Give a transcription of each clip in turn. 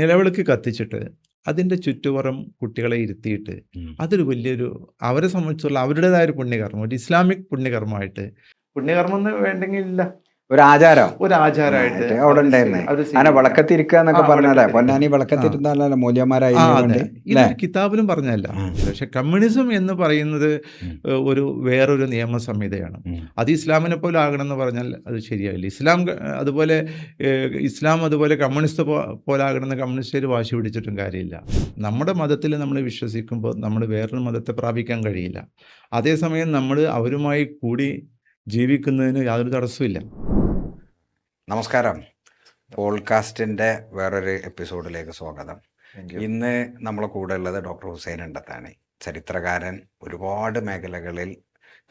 നിലവിളക്ക് കത്തിച്ചിട്ട് അതിൻ്റെ ചുറ്റുപുറം കുട്ടികളെ ഇരുത്തിയിട്ട് ഉം. അതൊരു വലിയൊരു അവരെ സംബന്ധിച്ചുള്ള അവരുടേതായ ഒരു പുണ്യകർമ്മം, ഒരു ഇസ്ലാമിക് പുണ്യകർമ്മമായിട്ട് പുണ്യകർമ്മം എന്ന് വേണ്ടെങ്കിൽ ഇല്ല, ഒരു ആചാരം ഒരു ആചാരമായിട്ട് അവിടെ അവർ ഉണ്ടായിരുന്നേ. അവർ അങ്ങനെ സ്വീകരിക്കുക. വിളക്കത്തിരിക്കുക എന്നൊക്കെ ആ, പറഞ്ഞാലേ വിളക്കത്തിരിക്കുക. പൊന്നാനി ആ വിളക്കത്തിരുന്നാലല്ലോ ആ മൂല്യന്മാരായതുകൊണ്ട് അതെ, അല്ലേ? ഇതൊരു കിതാബിലും പറഞ്ഞല്ല. പക്ഷെ കമ്മ്യൂണിസം എന്ന് പറയുന്നത് ഒരു വേറൊരു നിയമസംഹിതയാണ്. അത് ഇസ്ലാമിനെ പോലെ ആകണമെന്ന് പറഞ്ഞാൽ അത് ശരിയാവില്ല. അതുപോലെ ഇസ്ലാം അതുപോലെ കമ്മ്യൂണിസ്റ്റ് പോലെ ആകണമെന്ന് കമ്മ്യൂണിസ്റ്റുകാർ വാശി പിടിച്ചിട്ടും കാര്യമില്ല. നമ്മുടെ മതത്തിൽ നമ്മൾ വിശ്വസിക്കുമ്പോൾ നമ്മൾ വേറൊരു മതത്തെ പ്രാപിക്കാൻ കഴിയില്ല. അതേസമയം നമ്മൾ അവരുമായി കൂടി ജീവിക്കുന്നതിന് യാതൊരു തടസ്സമില്ല. നമസ്കാരം. പോഡ്കാസ്റ്റിന്റെ വേറൊരു എപ്പിസോഡിലേക്ക് സ്വാഗതം. ഇന്ന് നമ്മളെ കൂടെ ഉള്ളത് ഡോക്ടർ ഹുസൈൻ എണ്ടത്താണ്, ചരിത്രകാരൻ, ഒരുപാട് മേഖലകളിൽ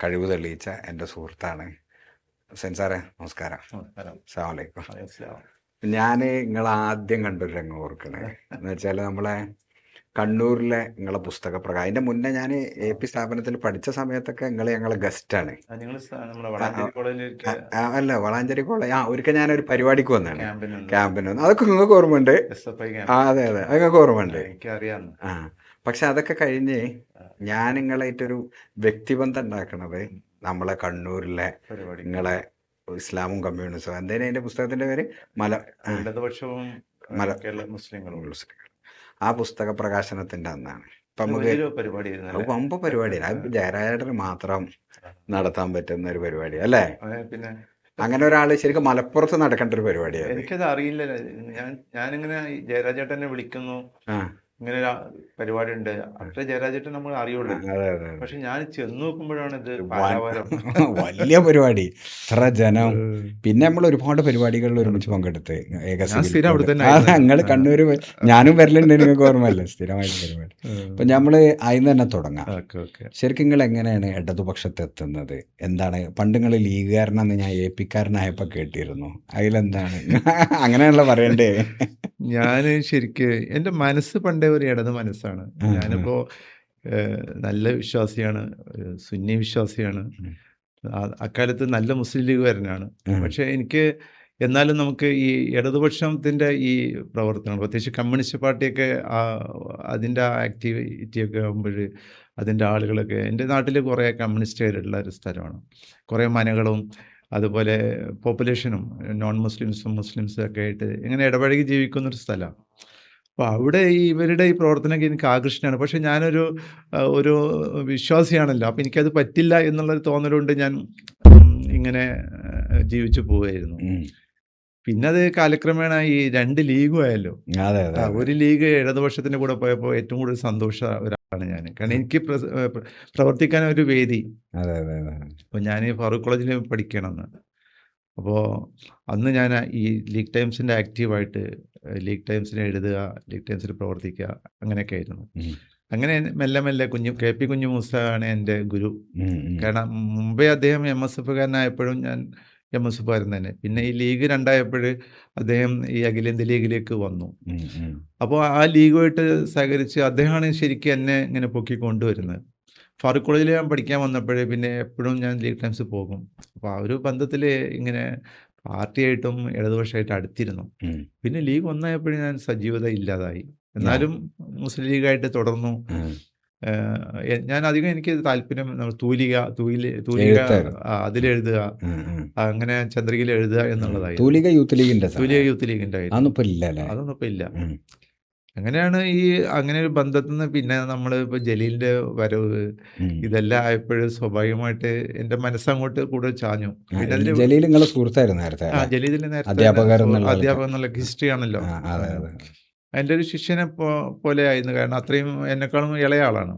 കഴിവ് തെളിയിച്ച എൻ്റെ സുഹൃത്താണ്. ഹുസൈൻ സാറേ നമസ്കാരം. അസ്സലാമു അലൈക്കും. ഞാൻ നിങ്ങൾ ആദ്യം കണ്ടൊരു രംഗം ഓർക്കണേ എന്ന് വെച്ചാൽ നമ്മളെ കണ്ണൂരിലെ നിങ്ങളെ പുസ്തക പ്രകാരം. അതിന്റെ മുന്നേ ഞാൻ AP സ്ഥാപനത്തിൽ പഠിച്ച സമയത്തൊക്കെ ഞങ്ങളെ ഗസ്റ്റാണ്. അല്ല, വളാഞ്ചേരി കോളേജ്. ഒരിക്കൽ ഞാനൊരു പരിപാടിക്ക് വന്നതാണ്, ക്യാമ്പിന് വന്നു. അതൊക്കെ നിങ്ങൾക്ക് ഓർമ്മയുണ്ട്? അതെ അതെ, അതൊക്കെ ഓർമ്മയുണ്ട്. പക്ഷെ അതൊക്കെ കഴിഞ്ഞ് ഞാൻ നിങ്ങളായിട്ടൊരു വ്യക്തിബന്ധം ഉണ്ടാക്കണത് നമ്മളെ കണ്ണൂരിലെ നിങ്ങളെ ഇസ്ലാമും കമ്മ്യൂണിസവും എന്തേലും അതിന്റെ പുസ്തകത്തിന്റെ പേര് മുസ്ലിങ്ങളും ആ പുസ്തക പ്രകാശനത്തിന്റെ അന്നാണ്. ഇപ്പൊ നമുക്ക് വമ്പ പരിപാടിയാണ്. അത് ജയരാജേട്ടന് മാത്രം നടത്താൻ പറ്റുന്ന ഒരു പരിപാടി അല്ലേ? പിന്നെ അങ്ങനെ ഒരാള് ശരിക്കും മലപ്പുറത്ത് നടക്കേണ്ട ഒരു പരിപാടിയാണ്. എനിക്കത് അറിയില്ല. ഞാനിങ്ങനെ ജയരാജേട്ടനെ വിളിക്കുന്നു, ഇങ്ങനെ പരിപാടി ഉണ്ട്, അത്ര ജയരാജേട്ടൻ നമ്മൾ അറിയുള്ളൂ. പക്ഷെ ഞാൻ ചെന്ന് നോക്കുമ്പോഴാണ് ഇത് വലിയ പരിപാടി, ഇത്ര ജനം. പിന്നെ നമ്മൾ ഒരുപാട് പരിപാടികളിൽ ഒരുമിച്ച് പങ്കെടുത്ത് ഞങ്ങൾ കണ്ണൂര്, ഞാനും വരലുണ്ട്, നിങ്ങൾക്ക് ഓർമ്മയല്ലേ? സ്ഥിരമായിട്ട് പരിപാടി. അപ്പൊ നമ്മള് അതിന് തന്നെ തുടങ്ങാം. ശരിക്കും നിങ്ങൾ എങ്ങനെയാണ് ഇടതുപക്ഷത്ത് എത്തുന്നത്? എന്താണ് പണ്ട് നിങ്ങൾ ലീഗുകാരനെന്ന് ഞാൻ AP-കാരനായപ്പോ കേട്ടിരുന്നു. അതിലെന്താണ് അങ്ങനെയാണല്ലോ പറയണ്ടേ? ഞാൻ ശരിക്ക് എൻ്റെ മനസ്സ് പണ്ടേ ഒരു ഇടത് മനസ്സാണ്. ഞാനിപ്പോ നല്ല വിശ്വാസിയാണ്, സുന്നി വിശ്വാസിയാണ്, അക്കാലത്ത് നല്ല മുസ്ലിം ലീഗുകാരനാണ്. പക്ഷെ എനിക്ക് എന്നാലും നമുക്ക് ഈ ഇടതുപക്ഷത്തിൻ്റെ ഈ പ്രവർത്തനം, പ്രത്യേകിച്ച് കമ്മ്യൂണിസ്റ്റ് പാർട്ടിയൊക്കെ അതിൻ്റെ ആക്ടിവിറ്റിയൊക്കെ ആകുമ്പോൾ അതിൻ്റെ ആളുകളൊക്കെ, എൻ്റെ നാട്ടിൽ കുറേ കമ്മ്യൂണിസ്റ്റുകാരുള്ള ഒരു സ്ഥലമാണ്. കുറേ മനകളും അതുപോലെ പോപ്പുലേഷനും നോൺ മുസ്ലിംസും മുസ്ലിംസും ഒക്കെ ആയിട്ട് ഇങ്ങനെ ഇടപഴകി ജീവിക്കുന്നൊരു സ്ഥലമാണ്. അപ്പോൾ അവിടെ ഇവരുടെ ഈ പ്രവർത്തനമൊക്കെ എനിക്ക് ആകർഷണമാണ്. പക്ഷേ ഒരു വിശ്വാസിയാണല്ലോ, അപ്പോൾ എനിക്കത് പറ്റില്ല എന്നുള്ളൊരു തോന്നലുകൊണ്ട് ഞാൻ ഇങ്ങനെ ജീവിച്ചു പോവുകയായിരുന്നു. പിന്നെ അത് കാലക്രമേണ ഈ 2 ലീഗും ആയല്ലോ. ഒരു ലീഗ് ഇടതുപക്ഷത്തിൻ്റെ കൂടെ പോയപ്പോൾ ഏറ്റവും കൂടുതൽ സന്തോഷം ഒരാളാണ് ഞാൻ. കാരണം എനിക്ക് പ്രവർത്തിക്കാൻ ഒരു വേദി. അപ്പോൾ ഞാൻ ഫാറൂഖ് കോളേജിൽ പഠിക്കണമെന്ന്. അപ്പോൾ അന്ന് ഞാൻ ഈ ലീഗ് ടൈംസിൻ്റെ ആക്റ്റീവായിട്ട് ലീഗ് ടൈംസിന് എഴുതുക, ലീഗ് ടൈംസിൽ പ്രവർത്തിക്കുക, അങ്ങനെയൊക്കെ ആയിരുന്നു. അങ്ങനെ മെല്ലെ മെല്ലെ KP കുഞ്ഞുമൂസയാണ് എൻ്റെ ഗുരു. കാരണം മുമ്പേ അദ്ദേഹം MSF-കാരനായപ്പോഴും ഞാൻ MSF-കാരൻ തന്നെ. പിന്നെ ഈ ലീഗ് 2 ആയപ്പോൾ അദ്ദേഹം ഈ അഖിലേന്ത്യാ ലീഗിലേക്ക് വന്നു. അപ്പോൾ ആ ലീഗുമായിട്ട് സഹകരിച്ച് അദ്ദേഹമാണ് ശരിക്കും എന്നെ ഇങ്ങനെ പൊക്കിക്കൊണ്ടുവരുന്നത്. ഫാറൂഖ് കോളേജിൽ ഞാൻ പഠിക്കാൻ വന്നപ്പോഴേ പിന്നെ എപ്പോഴും ഞാൻ ലീഗ് ടൈംസ് പോകും. അപ്പോൾ ആ ഒരു ബന്ധത്തിൽ ഇങ്ങനെ പാർട്ടിയായിട്ടും ഇടതുപക്ഷമായിട്ട് അടുത്തിരുന്നു. പിന്നെ ലീഗ് ഒന്നായപ്പോഴും ഞാൻ സജീവത ഇല്ലാതായി. എന്നാലും മുസ്ലിം ലീഗായിട്ട് തുടർന്നു. ഞാൻ അധികം എനിക്ക് താല്പര്യം തൂലിക അതിലെഴുതുക, അങ്ങനെ ചന്ദ്രികയിൽ എഴുതുക എന്നുള്ളതായി. തൂലിക യൂത്ത് ലീഗിന്റെ അതൊന്നും ഇപ്പൊ ഇല്ല. അങ്ങനെയാണ് അങ്ങനെ ഒരു ബന്ധത്തിൽ നിന്ന് പിന്നെ നമ്മൾ ഇപ്പോൾ ജലീലിൻ്റെ വരവ് ഇതെല്ലാം ആയപ്പോഴും സ്വാഭാവികമായിട്ട് എൻ്റെ മനസ്സങ്ങോട്ട് കൂടുതൽ ചാഞ്ഞു. പിന്നെ ജലീൽ നിങ്ങളുടെ സുഹൃത്തായിരുന്നു നേരത്തെ? ജലീലിൻ്റെ നേരത്തെ അധ്യാപകൻ എന്നുള്ള ഹിസ്റ്ററി ആണല്ലോ. എൻ്റെ ഒരു ശിഷ്യനെ പോലെ ആയിരുന്നു. കാരണം അത്രയും എന്നെക്കാളും ഇളയ ആളാണ്.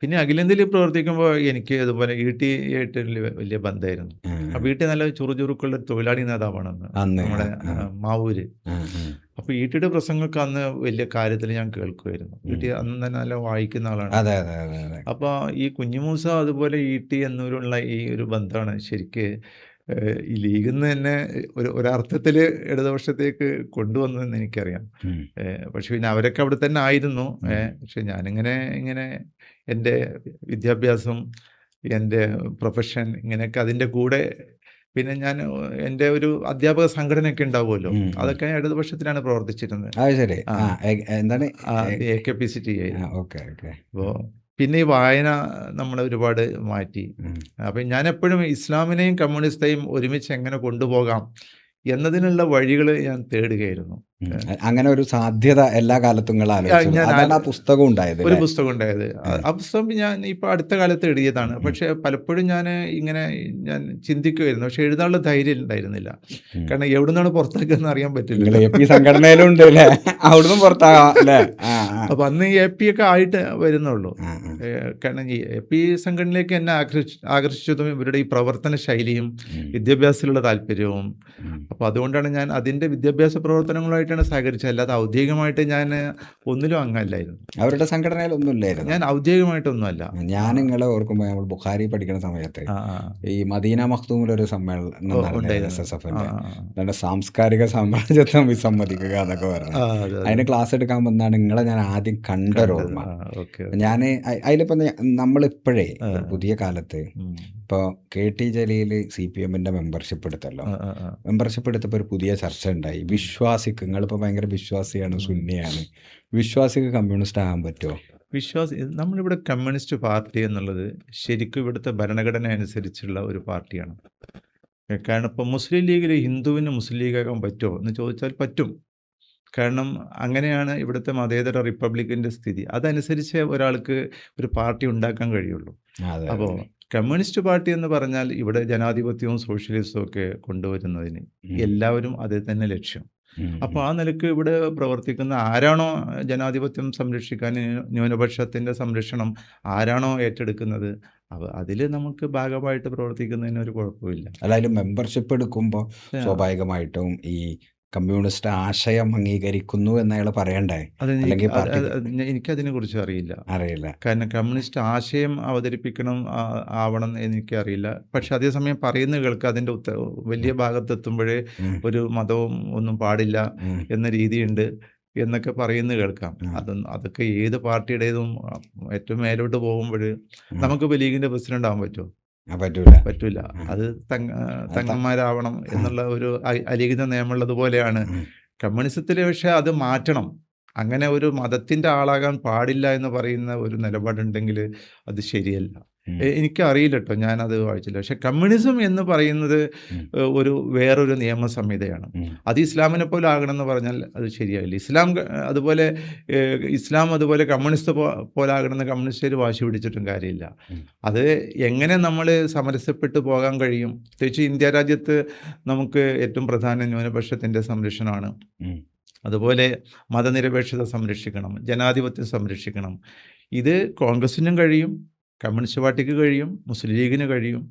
പിന്നെ അഖിലേന്ത്യയിൽ പ്രവർത്തിക്കുമ്പോൾ എനിക്ക് അതുപോലെ ET ആയിട്ട് വലിയ ബന്ധമായിരുന്നു. അപ്പോൾ ET നല്ല ചുറുചുറുക്കുള്ള തൊഴിലാളി നേതാവാണെന്ന് നമ്മുടെ മാവൂര്. അപ്പോൾ ETയുടെ പ്രസംഗമൊക്കെ അന്ന് വലിയ കാര്യത്തിൽ ഞാൻ കേൾക്കുമായിരുന്നു. ET അന്ന് തന്നെ നല്ല വായിക്കുന്ന ആളാണ്. അപ്പോൾ ഈ കുഞ്ഞുമൂസ അതുപോലെ ET എന്നവരുള്ള ഈ ഒരു ബന്ധമാണ് ശരിക്ക് ഈ ലീഗിൽ നിന്ന് തന്നെ ഒരർത്ഥത്തിൽ ഇടതുപക്ഷത്തേക്ക് കൊണ്ടുവന്നതെന്ന് എനിക്കറിയാം. പക്ഷെ പിന്നെ അവരൊക്കെ അവിടെ തന്നെ ആയിരുന്നു. പക്ഷെ ഞാനിങ്ങനെ എൻ്റെ വിദ്യാഭ്യാസം, എൻ്റെ പ്രൊഫഷൻ, ഇങ്ങനെയൊക്കെ അതിൻ്റെ കൂടെ പിന്നെ ഞാൻ എൻ്റെ ഒരു അധ്യാപക സംഘടനയൊക്കെ ഉണ്ടാവുമല്ലോ, ഉം, ഉം. അതൊക്കെ ഇടതുപക്ഷത്തിലാണ് പ്രവർത്തിച്ചിരുന്നത്. അത് ശരി. ആ എന്താണ്? AKPCT ആയിരുന്നു. Okay, okay. അപ്പോൾ പിന്നെ ഈ വായന നമ്മളെ ഒരുപാട് മാറ്റി. അപ്പം ഞാൻ എപ്പോഴും ഇസ്ലാമിനെയും കമ്മ്യൂണിസ്റ്റെയും ഒരുമിച്ച് എങ്ങനെ കൊണ്ടുപോകാം എന്നതിനുള്ള വഴികൾ ഞാൻ തേടുകയായിരുന്നു. അങ്ങനെ ഒരു സാധ്യത എല്ലാ കാലത്തും നിങ്ങൾ ആലോചിച്ചു. ഞാൻ അതാണ് ആ പുസ്തകം ഉണ്ടായത് ഒരു പുസ്തകം ഉണ്ടായത്. ആ പുസ്തകം ഞാൻ ഇപ്പോൾ അടുത്ത കാലത്ത് എഴുതിയതാണ്. പക്ഷേ പലപ്പോഴും ഞാൻ ചിന്തിക്കുമായിരുന്നു, പക്ഷെ എഴുതാനുള്ള ധൈര്യം ഉണ്ടായിരുന്നില്ല. കാരണം എവിടെ നിന്നാണ് പുറത്താക്കുകയെന്ന് അറിയാൻ പറ്റില്ല. AP സംഘടനയിലും ഉണ്ട് അല്ലേ? അവിടുന്ന് പുറത്താകാം അല്ലേ? അപ്പം അന്ന് AP ഒക്കെ ആയിട്ട് വരുന്നുള്ളൂ. കാരണം ഈ AP സംഘടനയിലേക്ക് എന്നെ ആകർഷിച്ചതും ഇവരുടെ ഈ പ്രവർത്തന ശൈലിയും വിദ്യാഭ്യാസത്തിലുള്ള താല്പര്യവും. അപ്പോൾ അതുകൊണ്ടാണ് ഞാൻ അതിൻ്റെ വിദ്യാഭ്യാസ പ്രവർത്തനങ്ങളുമായിട്ടാണ് സഹകരിച്ചത്. അല്ലാതെ ഔദ്യോഗികമായിട്ട് ഞാൻ ഒന്നിലും അംഗമല്ലായിരുന്നു. അവരുടെ സംഘടനയിലൊന്നും ഇല്ലായിരുന്നു. ഞാൻ ഔദ്യോഗികമായിട്ടൊന്നുമല്ല. ഞാൻ നിങ്ങളെ ഓർക്കുമ്പോൾ നമ്മൾ ബുഖാരി പഠിക്കുന്ന സമയത്ത് ഈ മദീന മഖ്ദൂമിലൊരു സമ്മേളനം നടന്നിരുന്നു SSFന്റെ. അതാണ് സാംസ്കാരിക സാമ്രാജ്യത്വം വിസമ്മതിക്കുക എന്നൊക്കെ പറഞ്ഞു. അതിന് ക്ലാസ് എടുക്കാൻ വന്നാണ് നിങ്ങളെ ഞാൻ ആദ്യം കണ്ടൊരോർമ്മ. ഞാൻ അതിലിപ്പോൾ നമ്മളിപ്പോഴേ പുതിയ കാലത്ത് ഇപ്പോൾ KT ജലീൽ CPMന്റെ മെമ്പർഷിപ്പ് എടുത്തല്ലോ. മെമ്പർഷിപ്പ് എടുത്തപ്പോൾ ഒരു പുതിയ ചർച്ച ഉണ്ടായി. വിശ്വാസിക്ക്, നിങ്ങളിപ്പോൾ ഭയങ്കര വിശ്വാസിയാണ്, സുന്നിയാണ്, വിശ്വാസിക്ക് കമ്മ്യൂണിസ്റ്റ് ആകാൻ പറ്റുമോ? നമ്മളിവിടെ കമ്മ്യൂണിസ്റ്റ് പാർട്ടി എന്നുള്ളത് ശരിക്കും ഇവിടുത്തെ ഭരണഘടന അനുസരിച്ചുള്ള ഒരു പാർട്ടിയാണ്. കാരണം ഇപ്പോൾ മുസ്ലിം ലീഗിൽ ഹിന്ദുവിന് മുസ്ലിം ലീഗാകാൻ പറ്റുമോ എന്ന് ചോദിച്ചാൽ പറ്റും. കാരണം അങ്ങനെയാണ് ഇവിടുത്തെ മതേതര റിപ്പബ്ലിക്കിൻ്റെ സ്ഥിതി. അതനുസരിച്ച് ഒരാൾക്ക് ഒരു പാർട്ടി ഉണ്ടാക്കാൻ കഴിയുള്ളൂ. അപ്പോൾ കമ്മ്യൂണിസ്റ്റ് പാർട്ടി എന്ന് പറഞ്ഞാൽ ഇവിടെ ജനാധിപത്യവും സോഷ്യലിസവും ഒക്കെ കൊണ്ടുവരുന്നതിന് എല്ലാവരും അതേ തന്നെ ലക്ഷ്യം. അപ്പോൾ ആ നിലക്ക് ഇവിടെ പ്രവർത്തിക്കുന്ന ആരാണോ ജനാധിപത്യം സംരക്ഷിക്കാൻ, ന്യൂനപക്ഷത്തിൻ്റെ സംരക്ഷണം ആരാണോ ഏറ്റെടുക്കുന്നത്, അതിൽ നമുക്ക് ഭാഗമായിട്ട് പ്രവർത്തിക്കുന്നതിന് ഒരു കുഴപ്പമില്ല. അതായത് മെമ്പർഷിപ്പ് എടുക്കുമ്പോൾ സ്വാഭാവികമായിട്ടും ഈ കമ്മ്യൂണിസ്റ്റ് ആശയം അംഗീകരിക്കുന്നു എന്ന് അയാൾ പറയണ്ടേ? എനിക്കതിനെ കുറിച്ച് അറിയില്ല. കാരണം കമ്മ്യൂണിസ്റ്റ് ആശയം അവതരിപ്പിക്കണം ആവണം എനിക്കറിയില്ല. പക്ഷെ അതേസമയം പറയുന്ന കേൾക്ക് അതിൻ്റെ വലിയ ഭാഗത്തെത്തുമ്പോഴേ ഒരു മതവും ഒന്നും പാടില്ല എന്ന രീതിയുണ്ട് എന്നൊക്കെ പറയുന്നത് കേൾക്കാം. അതൊക്കെ ഏത് പാർട്ടിയുടേതും ഏറ്റവും മേലോട്ട് പോകുമ്പോൾ നമുക്ക് ലീഗിൻ്റെ പ്രസിഡന്റ് ആവാൻ പറ്റുമോ? പറ്റൂല. അത് തങ്ങന്മാരാവണം എന്നുള്ള ഒരു അലിഖിത നിയമമുള്ളതുപോലെയാണ് കമ്മ്യൂണിസത്തിൽ. പക്ഷെ അത് മാറ്റണം. അങ്ങനെ ഒരു മതത്തിൻ്റെ ആളാകാൻ പാടില്ല എന്ന് പറയുന്ന ഒരു നിലപാടുണ്ടെങ്കിൽ അത് ശരിയല്ല. എനിക്കറിയില്ല കേട്ടോ, ഞാനത് വായിച്ചില്ല. പക്ഷെ കമ്മ്യൂണിസം എന്ന് പറയുന്നത് വേറൊരു നിയമ സംഹിതയാണ്. അത് ഇസ്ലാമിനെ പോലെ ആകണമെന്ന് പറഞ്ഞാൽ അത് ശരിയായില്ല. ഇസ്ലാം അതുപോലെ കമ്മ്യൂണിസ്റ്റ് പോലെ ആകണമെന്ന് കമ്മ്യൂണിസ്റ്റുകാർ വാശി പിടിച്ചിട്ടും കാര്യമില്ല. അത് എങ്ങനെ നമ്മൾ സമരസപ്പെട്ടു പോകാൻ കഴിയും? പ്രത്യേകിച്ച് ഇന്ത്യ രാജ്യത്ത് നമുക്ക് ഏറ്റവും പ്രധാന ന്യൂനപക്ഷത്തിൻ്റെ സംരക്ഷണമാണ്. അതുപോലെ മതനിരപേക്ഷത സംരക്ഷിക്കണം, ജനാധിപത്യം സംരക്ഷിക്കണം. ഇത് കോൺഗ്രസിനും കഴിയും, കമ്മ്യൂണിസ്റ്റ് പാർട്ടിക്ക് കഴിയും, മുസ്ലിം ലീഗിന് കഴിയും.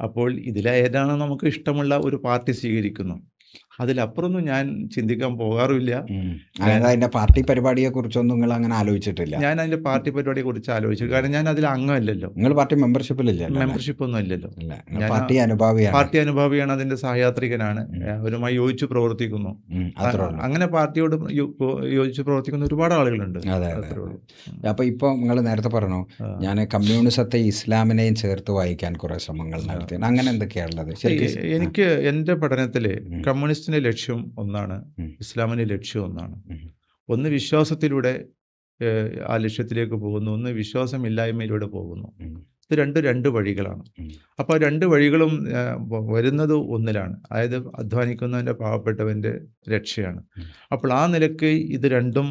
അപ്പോൾ ഇതിലേതാണ് നമുക്ക് ഇഷ്ടമുള്ള ഒരു പാർട്ടി സ്വീകരിക്കുന്നു. അതിലപ്പുറമൊന്നും ഞാൻ ചിന്തിക്കാൻ പോകാറില്ല. അതിൻ്റെ പാർട്ടി പരിപാടിയെ കുറിച്ചൊന്നും നിങ്ങൾ അങ്ങനെ ആലോചിച്ചിട്ടില്ല? ഞാൻ അതിൻ്റെ പാർട്ടി പരിപാടിയെ കുറിച്ച് ആലോചിച്ചു. കാരണം ഞാൻ അതിൽ അംഗമല്ലല്ലോ. നിങ്ങൾ പാർട്ടി മെമ്പർഷിപ്പ് ഒന്നും ഇല്ലല്ലോ. പാർട്ടി അനുഭാവിയാണ്, അതിൻ്റെ സഹയാത്രികനാണ്, അവരുമായി യോജിച്ച് പ്രവർത്തിക്കുന്നു. അങ്ങനെ പാർട്ടിയോട് യോജിച്ച് പ്രവർത്തിക്കുന്ന ഒരുപാട് ആളുകളുണ്ട്. അപ്പോൾ ഇപ്പോൾ നിങ്ങൾ നേരത്തെ പറഞ്ഞു ഞാൻ കമ്മ്യൂണിസത്തെ ഇസ്ലാമിനെയും ചേർത്ത് വായിക്കാൻ കുറേ ശ്രമങ്ങൾ നടത്തി. അങ്ങനെ എന്തൊക്കെയാണുള്ളത്? എനിക്ക് എൻ്റെ പഠനത്തിൽ കമ്മ്യൂണിസ്റ്റിൻ്റെ ലക്ഷ്യം ഒന്നാണ്, ഇസ്ലാമിൻ്റെ ലക്ഷ്യം ഒന്നാണ്. ഒന്ന് വിശ്വാസത്തിലൂടെ ആ ലക്ഷ്യത്തിലേക്ക് പോകുന്നു, ഒന്ന് വിശ്വാസമില്ലായ്മയിലൂടെ പോകുന്നു. ഇത് രണ്ട് വഴികളാണ്. അപ്പോൾ രണ്ട് വഴികളും വരുന്നത് ഒന്നിലാണ്, അതായത് അധ്വാനിക്കുന്നവൻ്റെ പാവപ്പെട്ടവൻ്റെ രക്ഷയാണ്. അപ്പോൾ ആ നിലയ്ക്ക് ഇത് രണ്ടും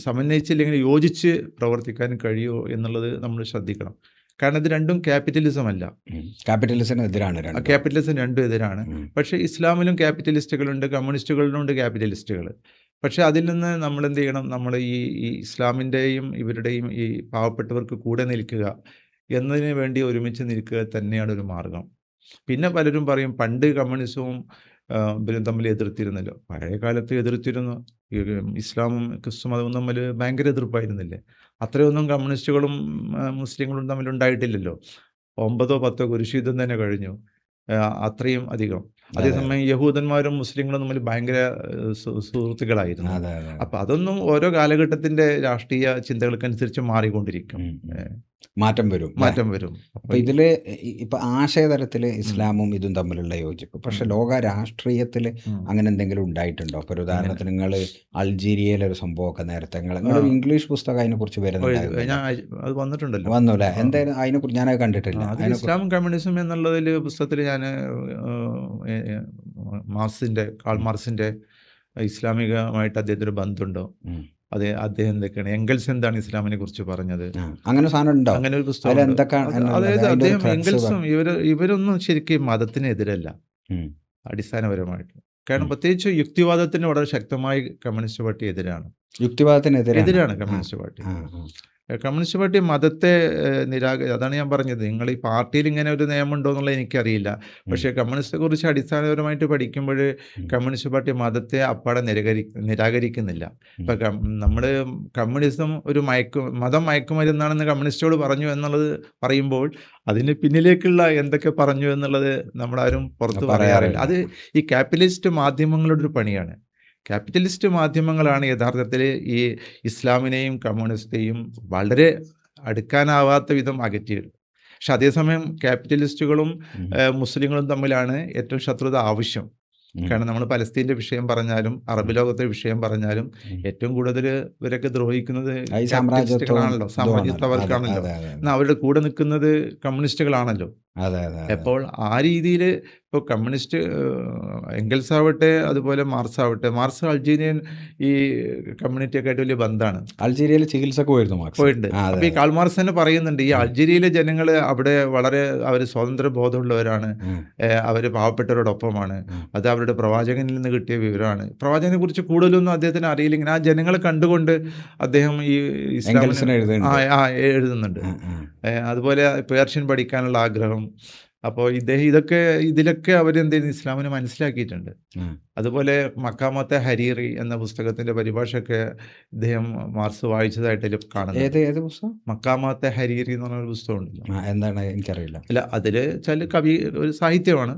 സമന്വയിച്ചില്ലെങ്കിൽ യോജിച്ച് പ്രവർത്തിക്കാൻ കഴിയുമോ എന്നുള്ളത് നമ്മൾ ശ്രദ്ധിക്കണം. കാരണം ഇത് രണ്ടും ക്യാപിറ്റലിസം അല്ല. ക്യാപിറ്റലിസം രണ്ടും എതിരാണ്. പക്ഷേ ഇസ്ലാമിലും ക്യാപിറ്റലിസ്റ്റുകളുണ്ട്, കമ്മ്യൂണിസ്റ്റുകളിലുണ്ട് ക്യാപിറ്റലിസ്റ്റുകൾ. പക്ഷേ അതിൽ നിന്ന് നമ്മൾ എന്ത് ചെയ്യണം? നമ്മൾ ഈ ഇസ്ലാമിൻ്റെയും ഇവരുടെയും ഈ പാവപ്പെട്ടവർക്ക് കൂടെ നിൽക്കുക എന്നതിന് വേണ്ടി ഒരുമിച്ച് നിൽക്കുക തന്നെയാണ് ഒരു മാർഗം. പിന്നെ പലരും പറയും പണ്ട് കമ്മ്യൂണിസവും ഇവരും തമ്മിൽ എതിർത്തിരുന്നല്ലോ. പഴയ കാലത്ത് എതിർത്തിരുന്നു. ഇസ്ലാമും ക്രിസ്തു മതവും തമ്മിൽ ഭയങ്കര എതിർപ്പായിരുന്നില്ലേ? അത്രയൊന്നും കമ്മ്യൂണിസ്റ്റുകളും മുസ്ലിങ്ങളും തമ്മിലുണ്ടായിട്ടില്ലല്ലോ. 9 or 10 കുരിശുയുദ്ധം തന്നെ കഴിഞ്ഞു, അത്രയും അധികം. അതേസമയം യഹൂദന്മാരും മുസ്ലിങ്ങളും തമ്മിൽ ഭയങ്കര സുഹൃത്തുക്കളായിരുന്നു. അപ്പം അതൊന്നും ഓരോ കാലഘട്ടത്തിൻ്റെ രാഷ്ട്രീയ ചിന്തകൾക്കനുസരിച്ച് മാറിക്കൊണ്ടിരിക്കും. മാറ്റം വരും ല്ലേ? മാറ്റം വരും. അപ്പൊ ഇതില് ഇപ്പൊ ആശയതലത്തില് ഇസ്ലാമും ഇതും തമ്മിലുള്ള യോജിപ്പ്, പക്ഷെ ലോക രാഷ്ട്രീയത്തില് അങ്ങനെ എന്തെങ്കിലും ഉണ്ടായിട്ടുണ്ടോ? ഇപ്പൊ ഒരു ഉദാഹരണത്തിന് നിങ്ങള് അൾജീരിയയിലെ ഒരു സംഭവമൊക്കെ നേരത്തെ നിങ്ങൾ ഇംഗ്ലീഷ് പുസ്തകം അതിനെ കുറിച്ച് വരുന്നുണ്ടായിരുന്നല്ലോ, അത് വന്നിട്ടുണ്ടല്ലോ. വന്നു അല്ലേ? എന്തായാലും അതിനെ കുറിച്ച് ഞാനത് കണ്ടിട്ടില്ല. അതിൽ ഇസ്ലാമും കമ്മ്യൂണിസം എന്നുള്ളതിൽ പുസ്തകത്തിൽ ഞാൻ കാൾ മാർക്സിന്റെ ഇസ്ലാമികമായിട്ട് അദ്ദേഹത്തിന് ബന്ധമുണ്ടോ, അതെ, അദ്ദേഹം എന്തൊക്കെയാണ്, എംഗൽസ് എന്താണ് ഇസ്ലാമിനെ കുറിച്ച് പറഞ്ഞത്, അങ്ങനെ സാധനം ഉണ്ടോ? അങ്ങനെ ഒരു പുസ്തകം. അതായത് അദ്ദേഹം എംഗൽസും ഇവരൊന്നും ശരിക്കും മതത്തിനെതിരല്ല അടിസ്ഥാനപരമായിട്ട്. കാരണം പ്രത്യേകിച്ച് യുക്തിവാദത്തിന് വളരെ ശക്തമായി കമ്മ്യൂണിസ്റ്റ് പാർട്ടി എതിരാണ്. യുക്തിവാദത്തിനെതിരാണ് കമ്മ്യൂണിസ്റ്റ് പാർട്ടി. കമ്മ്യൂണിസ്റ്റ് പാർട്ടി മതത്തെ അതാണ് ഞാൻ പറഞ്ഞത്. നിങ്ങൾ ഈ പാർട്ടിയിൽ ഇങ്ങനെ ഒരു നിയമമുണ്ടോ എന്നുള്ളത് എനിക്കറിയില്ല. പക്ഷേ കമ്മ്യൂണിസ്റ്റെ കുറിച്ച് അടിസ്ഥാനപരമായിട്ട് പഠിക്കുമ്പോൾ കമ്മ്യൂണിസ്റ്റ് പാർട്ടി മതത്തെ അപ്പാടെ നിരാകരിക്കുന്നില്ല. ഇപ്പം നമ്മൾ കമ്മ്യൂണിസം ഒരു മതം മയക്കുമരുന്നാണെന്ന് കമ്മ്യൂണിസ്റ്റോട് പറഞ്ഞു എന്നുള്ളത് പറയുമ്പോൾ അതിന് പിന്നിലേക്കുള്ള എന്തൊക്കെ പറഞ്ഞു എന്നുള്ളത് നമ്മളാരും പുറത്ത് പറയാറില്ല. അത് ഈ ക്യാപിറ്റലിസ്റ്റ് മാധ്യമങ്ങളുടെ ഒരു പണിയാണ്. ക്യാപിറ്റലിസ്റ്റ് മാധ്യമങ്ങളാണ് യഥാർത്ഥത്തിൽ ഈ ഇസ്ലാമിനെയും കമ്മ്യൂണിസ്റ്റെയും വളരെ അടുക്കാനാവാത്ത വിധം അകറ്റിയത്. പക്ഷെ അതേസമയം ക്യാപിറ്റലിസ്റ്റുകളും മുസ്ലിങ്ങളും തമ്മിലാണ് ഏറ്റവും ശത്രുത ആവശ്യം. കാരണം നമ്മൾ പലസ്തീൻ്റെ വിഷയം പറഞ്ഞാലും അറബ് ലോകത്തെ വിഷയം പറഞ്ഞാലും ഏറ്റവും കൂടുതൽ ഇവരൊക്കെ ദ്രോഹിക്കുന്നത് ക്യാപിറ്റലിസ്റ്റുകളാണല്ലോ, സാമ്രാജ്യത്വവർക്കാണല്ലോ. എന്നാൽ അവരുടെ കൂടെ നിൽക്കുന്നത് കമ്മ്യൂണിസ്റ്റുകളാണല്ലോ. അപ്പോൾ ആ രീതിയിൽ ഇപ്പോൾ കമ്മ്യൂണിസ്റ്റ് എംഗൽസ് ആവട്ടെ അതുപോലെ മാർക്സ് ആവട്ടെ, മാർക്സ് അൾജീരിയൻ ഈ കമ്മ്യൂണിറ്റിയൊക്കെ ആയിട്ട് വലിയ ബന്ധമാണ്. അൾജീരിയയിൽ ചികിത്സക്ക് പോയിട്ടുണ്ട്. അപ്പോൾ ഈ കാൾ മാർക്സ് തന്നെ പറയുന്നുണ്ട്, ഈ അൾജീരിയയിലെ ജനങ്ങൾ അവിടെ വളരെ അവർ സ്വതന്ത്ര ബോധമുള്ളവരാണ്, അവർ പാവപ്പെട്ടവരോടൊപ്പമാണ്, അത് അവരുടെ പ്രവാചകനിൽ നിന്ന് കിട്ടിയ വിവരമാണ്. പ്രവാചകനെ കുറിച്ച് കൂടുതലൊന്നും അദ്ദേഹത്തിന് അറിയില്ലെങ്കിൽ ആ ജനങ്ങളെ കണ്ടുകൊണ്ട് അദ്ദേഹം ഈ ഇസ്ലാമിനെ എഴുതുന്നുണ്ട്. അതുപോലെ പേർഷ്യൻ പഠിക്കാനുള്ള ആഗ്രഹം. അപ്പോൾ ഇതിലൊക്കെ അവരെന്ത് ചെയ്യുന്നു, ഇസ്ലാമിനെ മനസ്സിലാക്കിയിട്ടുണ്ട്. അതുപോലെ മക്കാമത്തെ ഹരീറി എന്ന പുസ്തകത്തിന്റെ പരിഭാഷയൊക്കെ ഇദ്ദേഹം മാർക്സ് വായിച്ചതായിട്ട് കാണുന്നത്. മക്കാമത്തെ ഹരീറി എന്ന് പറഞ്ഞൊരു പുസ്തകം ഉണ്ടല്ലോ, എന്താണ് എനിക്കറിയില്ല. അല്ല, അതില് ചില ഒരു സാഹിത്യമാണ്.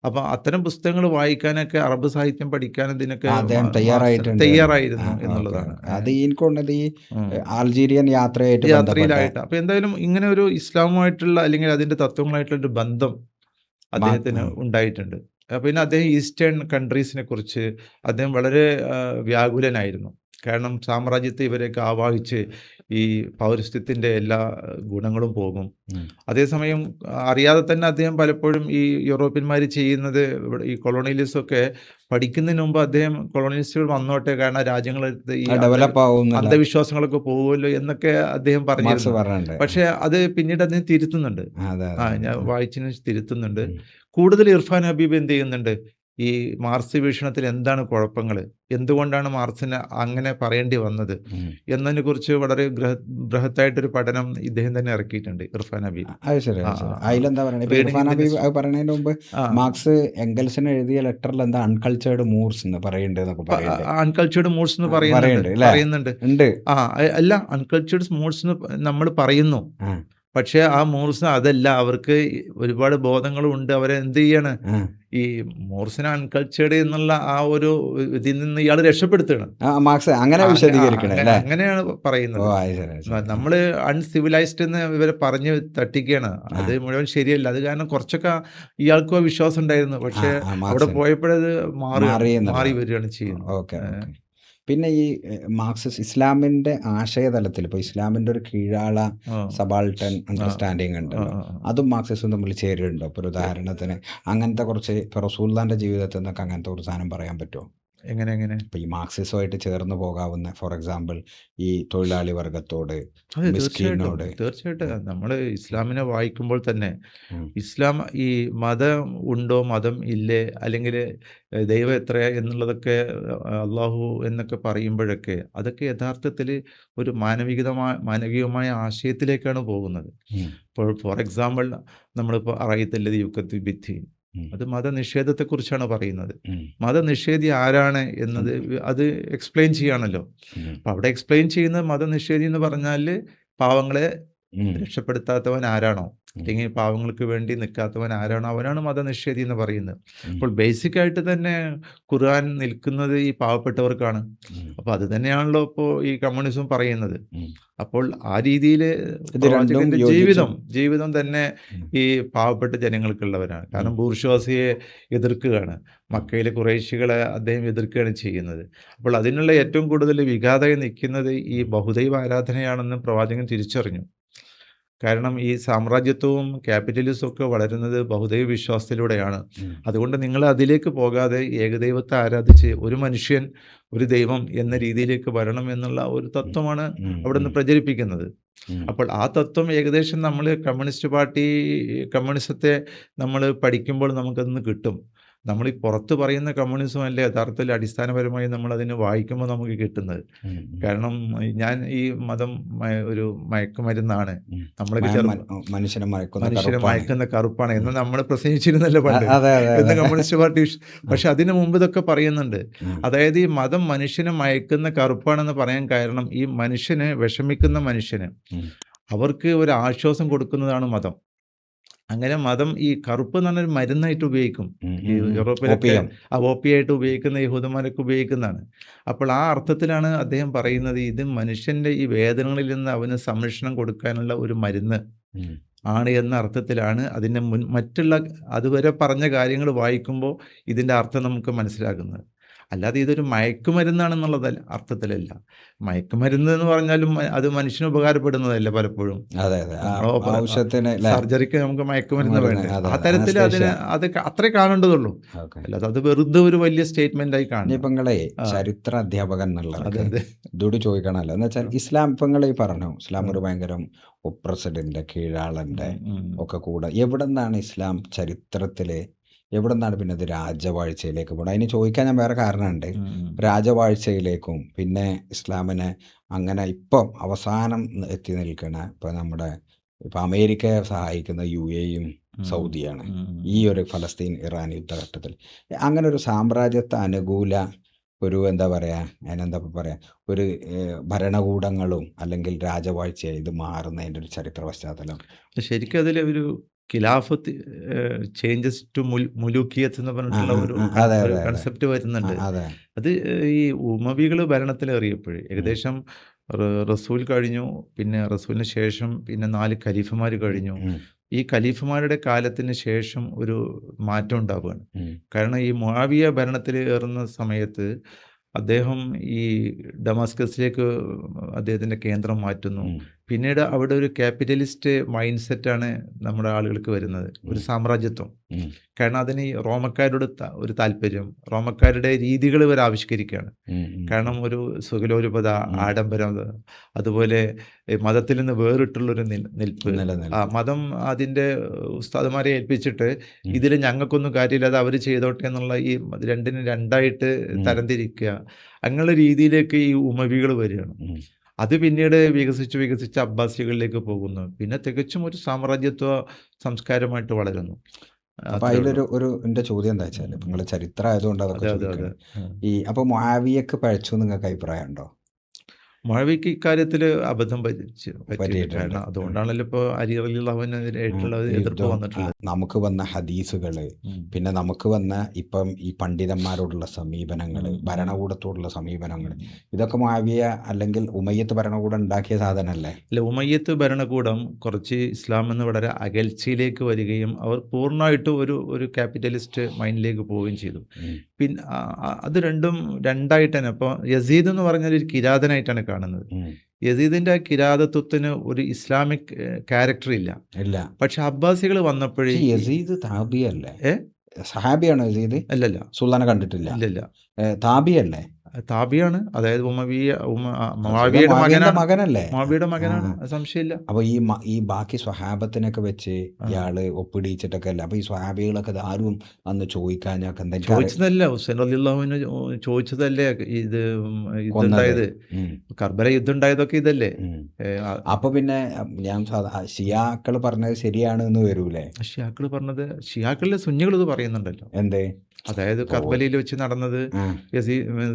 അപ്പൊ അത്തരം പുസ്തകങ്ങൾ വായിക്കാനൊക്കെ അറബ് സാഹിത്യം പഠിക്കാനും ഇതിനൊക്കെ തയ്യാറായിരുന്നു എന്നുള്ളതാണ്. അത് എനിക്കുള്ളത് ഈ അൾജീരിയൻ യാത്രയിലായിട്ട്. അപ്പൊ എന്തായാലും ഇങ്ങനെ ഒരു ഇസ്ലാമുമായിട്ടുള്ള അല്ലെങ്കിൽ അതിന്റെ തത്വങ്ങളായിട്ടുള്ള ഒരു ബന്ധം അദ്ദേഹത്തിന് ഉണ്ടായിട്ടുണ്ട്. പിന്നെ അദ്ദേഹം ഈസ്റ്റേൺ കൺട്രീസിനെ കുറിച്ച് അദ്ദേഹം വളരെ വ്യാകുലനായിരുന്നു. കാരണം സാമ്രാജ്യത്തെ ഇവരെയൊക്കെ ആവാഹിച്ച് ഈ പൗരസ്ത്യത്തിൻ്റെ എല്ലാ ഗുണങ്ങളും പോകും. അതേസമയം അറിയാതെ തന്നെ അദ്ദേഹം പലപ്പോഴും ഈ യൂറോപ്യന്മാർ ചെയ്യുന്നത്, ഈ കൊളോണിയലിസമൊക്കെ പഠിക്കുന്നതിന് മുമ്പ് അദ്ദേഹം കൊളോണിയലിസ്റ്റുകൾ വന്നോട്ടെ, കാരണം രാജ്യങ്ങളെടുത്ത് ഈ അന്ധവിശ്വാസങ്ങളൊക്കെ പോകുമല്ലോ എന്നൊക്കെ അദ്ദേഹം പറഞ്ഞിരുന്നു. പക്ഷെ അത് പിന്നീട് അദ്ദേഹം തിരുത്തുന്നുണ്ട്. ഞാൻ വായിച്ചതിന് തിരുത്തുന്നുണ്ട്. കൂടുതൽ ഇർഫാൻ ഹബീബ് എന്ത് ചെയ്യുന്നുണ്ട്, ഈ മാർക്സ് വീക്ഷണത്തിൽ എന്താണ് കുഴപ്പങ്ങൾ, എന്തുകൊണ്ടാണ് മാർക്സിന് അങ്ങനെ പറയേണ്ടി വന്നത് എന്നതിനെ കുറിച്ച് വളരെ ബൃഹത്തായിട്ടൊരു പഠനം ഇദ്ദേഹം തന്നെ ഇറക്കിയിട്ടുണ്ട്, ഇർഫാൻ ഹബീബ്. പറയുന്നതിന് മുമ്പ് മാർക്സ് എംഗൽസിന് എഴുതിയ ലെറ്ററിൽ എന്താ അൺകൾച്ചേർഡ് മൂർസ് എന്ന് അൺകൾച്ചേർഡ് മൂർസ് എന്ന് പറയുന്നുണ്ട്. അല്ല, അൺകൾച്ചേർഡ് മൂർസ് എന്ന് നമ്മൾ പറയുന്നു, പക്ഷെ ആ മൂർസിന് അതല്ല, അവർക്ക് ഒരുപാട് ബോധങ്ങളും ഉണ്ട്. അവരെ എന്ത് ചെയ്യാണ്, ഈ മൂർസിനെ അൺകൾച്ചേർഡ് എന്നുള്ള ആ ഒരു ഇതിൽ നിന്ന് ഇയാൾ രക്ഷപ്പെടുത്തണം. അങ്ങനെയാണ് പറയുന്നത്. നമ്മള് അൺസിവിലൈസ്ഡ് എന്ന് ഇവരെ പറഞ്ഞ് തട്ടിക്കുകയാണ്. അത് മുഴുവൻ ശരിയല്ല. അത് കാരണം കുറച്ചൊക്കെ ഇയാൾക്കും വിശ്വാസം ഉണ്ടായിരുന്നു, പക്ഷെ അവിടെ പോയപ്പോഴത് മാറി വരികയാണ് ചെയ്യുന്നത്. പിന്നെ ഈ മാർക്സിസ്റ്റ് ഇസ്ലാമിന്റെ ആശയതലത്തിൽ ഇപ്പോൾ ഇസ്ലാമിന്റെ ഒരു കീഴാള സബാൾട്ടൻ അണ്ടർസ്റ്റാൻഡിങ് ഉണ്ടല്ലോ, അതും മാർക്സിസ്റ്റും തമ്മിൽ ചേരുന്നുണ്ടോ? ഇപ്പോൾ ഒരു ഉദാഹരണത്തിന് അങ്ങനത്തെ കുറച്ച് ഇപ്പോൾ റസൂലുള്ളാഹിന്റെ ജീവിതത്തിൽ നിന്നൊക്കെ അങ്ങനത്തെ ഒരു സാധനം പറയാൻ പറ്റുമോ? എങ്ങനെ ഇപ്പൊ ഈ മാർക്സിസമായിട്ട് ചേർന്ന് പോകാവുന്ന, ഫോർ എക്സാമ്പിൾ ഈ തൊഴിലാളി വർഗത്തോട്, മിസ്കീനോട്. തീർച്ചയായിട്ടും നമ്മൾ ഇസ്ലാമിനെ വായിക്കുമ്പോൾ തന്നെ ഇസ്ലാം ഈ മതം ഉണ്ടോ മതം ഇല്ലേ അല്ലെങ്കിൽ ദൈവം എത്ര എന്നുള്ളതൊക്കെ, അള്ളാഹു എന്നൊക്കെ പറയുമ്പോഴൊക്കെ അതൊക്കെ യഥാർത്ഥത്തിൽ ഒരു മാനവികമായ ആശയത്തിലേക്കാണ് പോകുന്നത്. ഇപ്പോൾ ഫോർ എക്സാമ്പിൾ നമ്മളിപ്പോൾ അറിയത്തില്ലത് യുക്കത്ത് ബിത്തി, അത് മതനിഷേധത്തെക്കുറിച്ചാണ് പറയുന്നത്. മതനിഷേധി ആരാണ് എന്നത് അത് എക്സ്പ്ലെയിൻ ചെയ്യാണല്ലോ. അപ്പം അവിടെ എക്സ്പ്ലെയിൻ ചെയ്യുന്ന മതനിഷേധി എന്ന് പറഞ്ഞാൽ പാവങ്ങളെ ഉം. രക്ഷപ്പെടുത്താത്തവൻ ആരാണോ, ഉം. അല്ലെങ്കിൽ പാവങ്ങൾക്ക് വേണ്ടി നിൽക്കാത്തവൻ ആരാണോ, അവനാണ് മതനിഷേധി എന്ന് പറയുന്നത്. ഉം. അപ്പോൾ ബേസിക്കായിട്ട് തന്നെ ഖുർആൻ നിൽക്കുന്നത് ഈ പാവപ്പെട്ടവർക്കാണ്. ഉം. അപ്പോൾ അത് തന്നെയാണല്ലോ ഇപ്പോൾ ഈ കമ്മ്യൂണിസം പറയുന്നത്. ഉം. അപ്പോൾ ആ രീതിയിൽ ഇത് രണ്ടും പ്രവാചകന്റെ യോജിച്ചു. ജീവിതം തന്നെ ഉം. ഈ പാവപ്പെട്ട ജനങ്ങൾക്കുള്ളവരാണ്. കാരണം ഉം. ബൂർഷ്വാസിയെ എതിർക്കുകയാണ്, മക്കയിലെ ഖുറൈശികളെ അദ്ദേഹം എതിർക്കുകയാണ് ചെയ്യുന്നത്. അപ്പോൾ അതിനുള്ള ഏറ്റവും കൂടുതൽ വിഘാതമായി നിൽക്കുന്നത് ഈ ബഹുദൈവ ആരാധനയാണെന്ന് പ്രവാചകൻ തിരിച്ചറിഞ്ഞു. കാരണം ഈ സാമ്രാജ്യത്വവും ക്യാപിറ്റലിസവും ഒക്കെ വളരുന്നത് ബഹുദൈവ വിശ്വാസത്തിലൂടെയാണ്. ഉം. അതുകൊണ്ട് നിങ്ങൾ അതിലേക്ക് പോകാതെ ഏകദൈവത്തെ ആരാധിച്ച് ഒരു മനുഷ്യൻ ഒരു ദൈവം എന്ന രീതിയിലേക്ക് വരണം എന്നുള്ള ഒരു തത്വമാണ് ഉം. അവിടുന്ന് പ്രചരിപ്പിക്കുന്നത്. ഉം. അപ്പോൾ ആ തത്വം ഏകദേശം നമ്മൾ കമ്മ്യൂണിസത്തെ നമ്മൾ പഠിക്കുമ്പോൾ നമുക്കതിന്ന് കിട്ടും. നമ്മൾ ഈ പുറത്ത് പറയുന്ന കമ്മ്യൂണിസം അല്ല യഥാർത്ഥത്തിൽ അടിസ്ഥാനപരമായി നമ്മൾ അതിനെ വായിക്കുമ്പോൾ നമുക്ക് കിട്ടുന്നത്. ഉം. കാരണം ഞാൻ ഈ മതം ഒരു മയക്കുമരുന്നാണ്, ഉം. നമ്മളൊക്കെ മനുഷ്യനെ മയക്കുന്ന മനുഷ്യനെ കറുപ്പാണ്. മയക്കുന്ന കറുപ്പാണ് എന്ന് നമ്മൾ പ്രസംഗിച്ചിരുന്നല്ലോ പണ്ട് അതെ അതെ എന്ന് അതെ. Communist party. പക്ഷെ അതിനു മുമ്പ് ഇതൊക്കെ പറയുന്നുണ്ട്. ഉം. അതായത് ഈ മതം മനുഷ്യനെ മയക്കുന്ന കറുപ്പാണെന്ന് പറയാൻ കാരണം ഈ മനുഷ്യന് വിഷമിക്കുന്ന മനുഷ്യന് ഉം. അവർക്ക് ഒരു ആശ്വാസം കൊടുക്കുന്നതാണ് മതം. അങ്ങനെ മതം ഈ കറുപ്പ് എന്ന് പറഞ്ഞൊരു മരുന്നായിട്ട് ഉപയോഗിക്കും. ഉം. ഈ ഉം. യൂറോപ്പിലൊക്കെ ഓപ്പിയം. ആ ഓപ്പിയായിട്ട് ഉപയോഗിക്കുന്ന യഹൂദന്മാരൊക്കെ ഉപയോഗിക്കുന്നതാണ്. അപ്പോൾ ആ അർത്ഥത്തിലാണ് അദ്ദേഹം പറയുന്നത് ഇത് മനുഷ്യൻ്റെ ഈ വേദനകളിൽ നിന്ന് അവന് സംരക്ഷണം കൊടുക്കാനുള്ള ഒരു മരുന്ന് ഉം. ആണ് എന്ന അർത്ഥത്തിലാണ് അതിൻ്റെ മറ്റുള്ള അതുവരെ പറഞ്ഞ കാര്യങ്ങൾ വായിക്കുമ്പോൾ ഇതിൻ്റെ അർത്ഥം നമുക്ക് മനസ്സിലാക്കുന്നത്. അല്ലാതെ ഇതൊരു മയക്കുമരുന്നാണെന്നുള്ളത് അർത്ഥത്തിലല്ല. മയക്കുമരുന്ന് എന്ന് പറഞ്ഞാലും അത് മനുഷ്യന് ഉപകാരപ്പെടുന്നതല്ല പലപ്പോഴും. അതെ അതെ. ആവശ്യത്തിന് സർജറിക്ക് നമുക്ക് മയക്കുമരുന്ന് വേണ്ടേ, അതെ, ആ തരത്തിൽ അതിന് അത് അത്രേ കാണേണ്ടതുള്ളൂ. ഓക്കെ. അല്ലാതെ അത് വെറുതെ ഒരു വലിയ സ്റ്റേറ്റ്മെന്റ് ആയി കാണും. ഇനിയിപ്പോ നിങ്ങളെ ചരിത്ര അധ്യാപകൻ എന്നുള്ളത് അതെ ഇതോട് ചോദിക്കണമല്ലോ. എന്ന് വെച്ചാൽ ഇസ്ലാം ഇപ്പൊ നിങ്ങൾ ഈ പറഞ്ഞു ഇസ്ലാം ഒരു ഭയങ്കര ഒപ്രസിഡന്റ് കീഴാളന്റെ ഒക്കെ കൂടെ എവിടെ നിന്നാണ് ഇസ്ലാം ചരിത്രത്തില് എവിടെ നിന്നാണ് പിന്നെ അത് രാജവാഴ്ചയിലേക്ക് പോകണം? അതിന് ചോദിക്കാൻ ഞാൻ വേറെ കാരണമുണ്ട്. രാജവാഴ്ചയിലേക്കും പിന്നെ ഇസ്ലാമിനെ അങ്ങനെ ഇപ്പം അവസാനം എത്തി നിൽക്കണ ഇപ്പം നമ്മുടെ ഇപ്പം അമേരിക്കയെ സഹായിക്കുന്ന UAEയും സൗദിയാണ് ഈ ഒരു ഫലസ്തീൻ ഇറാൻ യുദ്ധഘട്ടത്തിൽ. അങ്ങനെ ഒരു സാമ്രാജ്യത്വ അനുകൂല ഒരു എന്താ പറയുക അതിനെന്താ പറയുക ഒരു ഭരണകൂടങ്ങളും അല്ലെങ്കിൽ രാജവാഴ്ചയായി ഇത് മാറുന്നതിൻ്റെ ഒരു ചരിത്ര പശ്ചാത്തലം ശരിക്കും അതിൽ ഒരു ഖിലാഫത്ത് ചേഞ്ചസ് ടു മുലൂക്കിയത്ത് എന്ന് പറഞ്ഞിട്ടുള്ള ഒരു കൺസെപ്റ്റ് വരുന്നുണ്ട്. അത് ഈ ഉമവികൾ ഭരണത്തിലേറിയപ്പോഴേ ഏകദേശം റസൂൽ കഴിഞ്ഞു, പിന്നെ റസൂലിന് ശേഷം പിന്നെ 4 ഖലീഫമാർ കഴിഞ്ഞു. ഈ ഖലീഫമാരുടെ കാലത്തിന് ശേഷം ഒരു മാറ്റം ഉണ്ടാവുകയാണ്. കാരണം ഈ മുആവിയ ഭരണത്തിൽ ഏറുന്ന സമയത്ത് അദ്ദേഹം ഈ ഡമാസ്കസിലേക്ക് അദ്ദേഹത്തിൻ്റെ കേന്ദ്രം മാറ്റുന്നു. പിന്നീട് അവിടെ ഒരു ക്യാപിറ്റലിസ്റ്റ് മൈൻഡ് സെറ്റാണ് നമ്മുടെ ആളുകൾക്ക് വരുന്നത്, ഒരു സാമ്രാജ്യത്വം. കാരണം അതിന് ഈ റോമക്കാരോട് ഒരു താല്പര്യം, റോമക്കാരുടെ രീതികൾ ഇവർ ആവിഷ്കരിക്കുകയാണ്. കാരണം ഒരു സുഖലോലുപത, ആഡംബരം, അതുപോലെ മതത്തിൽ നിന്ന് വേറിട്ടുള്ളൊരു നിൽപ്പ്. മതം അതിൻ്റെ ഉസ്താദുമാരെ ഏൽപ്പിച്ചിട്ട് ഇതിൽ ഞങ്ങൾക്കൊന്നും കാര്യമില്ല, അത് അവർ ചെയ്തോട്ടെ എന്നുള്ള ഈ രണ്ടിനും രണ്ടായിട്ട് തരംതിരിക്കുക, അങ്ങനെയുള്ള രീതിയിലേക്ക് ഈ ഉമവികൾ വരികയാണ്. അത് പിന്നീട് വികസിച്ച് അബ്ബാസികളിലേക്ക് പോകുന്നു. പിന്നെ തികച്ചും ഒരു സാമ്രാജ്യത്വ സംസ്കാരമായിട്ട് വളരുന്നു. അപ്പൊ അതിലൊരു എൻ്റെ ചോദ്യം എന്താ വെച്ചാൽ നിങ്ങൾ ചരിത്രം ആയതുകൊണ്ട് അതൊക്കെ ഈ അപ്പൊ മുആവിയക്ക് പഴച്ചു നിങ്ങൾക്ക് അഭിപ്രായം ഉണ്ടോ? മുആവിയക്ക് ഇക്കാര്യത്തിൽ അബദ്ധം പറ്റിയിട്ടുണ്ട്. കാരണം അതുകൊണ്ടാണല്ലോ ഇപ്പോൾ അലി റളിയല്ലാഹുവിനെതിരായിട്ടുള്ള എതിർപ്പ് വന്നിട്ടുള്ളത്. നമുക്ക് വന്ന ഹദീസുകള്, പിന്നെ നമുക്ക് വന്ന ഇപ്പം ഈ പണ്ഡിതന്മാരോടുള്ള സമീപനങ്ങള്, ഭരണകൂടത്തോടുള്ള സമീപനങ്ങൾ, ഇതൊക്കെ മുആവിയ അല്ലെങ്കിൽ ഉമയ്യത്ത് ഭരണകൂടം ഉണ്ടാക്കിയ സാധനമല്ലേ? അല്ല, ഉമയ്യത്ത് ഭരണകൂടം കുറച്ച് ഇസ്ലാം എന്ന് വളരെ അകൽച്ചയിലേക്ക് വരികയും അവർ പൂർണ്ണമായിട്ടും ഒരു ക്യാപിറ്റലിസ്റ്റ് മൈൻഡിലേക്ക് പോവുകയും ചെയ്തു. പിന്നെ അത് രണ്ടും രണ്ടായിട്ട് തന്നെ. അപ്പോൾ യസീദ് എന്ന് പറഞ്ഞാൽ ഒരു കിരാതനായിട്ടാണ് കാണുന്നത്. യസീദിന്റെ കിരാതത്വത്തിന് ഒരു ഇസ്ലാമിക് ക്യാരക്ടർ ഇല്ല. പക്ഷെ അബ്ബാസികൾ വന്നപ്പോഴേ യസീദ് താബിയല്ലേ? സഹാബിയാണോ യസീദ്? അല്ലല്ല. സുൽത്താനെ കണ്ടിട്ടില്ല. ഇല്ലല്ല. താബിയല്ലേ? താബിയാണ്. അതായത് മകനല്ലേ? മുആവിയുടെ മകനാണ്, സംശയമില്ല. അപ്പൊ ഈ ബാക്കി സ്വഹാബത്തിനൊക്കെ വെച്ച് ഇയാള് ഒപ്പിടിച്ചിട്ടൊക്കെ അല്ല. അപ്പൊ ഈ സ്വഹാബികളൊക്കെ ആരും അന്ന് ചോദിക്കാനൊക്കെ ചോദിച്ചതല്ല, ഹുസൈൻ റളിയല്ലാഹുവിന് ചോദിച്ചതല്ലേ ഇത് ഇതുണ്ടായത്, കർബല യുദ്ധം ഉണ്ടായതൊക്കെ ഇതല്ലേ. അപ്പൊ പിന്നെ ഞാൻ ഷിയാക്കൾ പറഞ്ഞത് ശരിയാണ് എന്ന് വരൂലേ? ഷിയാക്കൾ പറഞ്ഞത്, ഷിയാക്കളിലെ സുന്നികൾ ഇത് പറയുന്നുണ്ടല്ലോ. എന്തേ? അതായത് അപ്പോൾ കർബലയിൽ വെച്ച് നടന്നത് ആ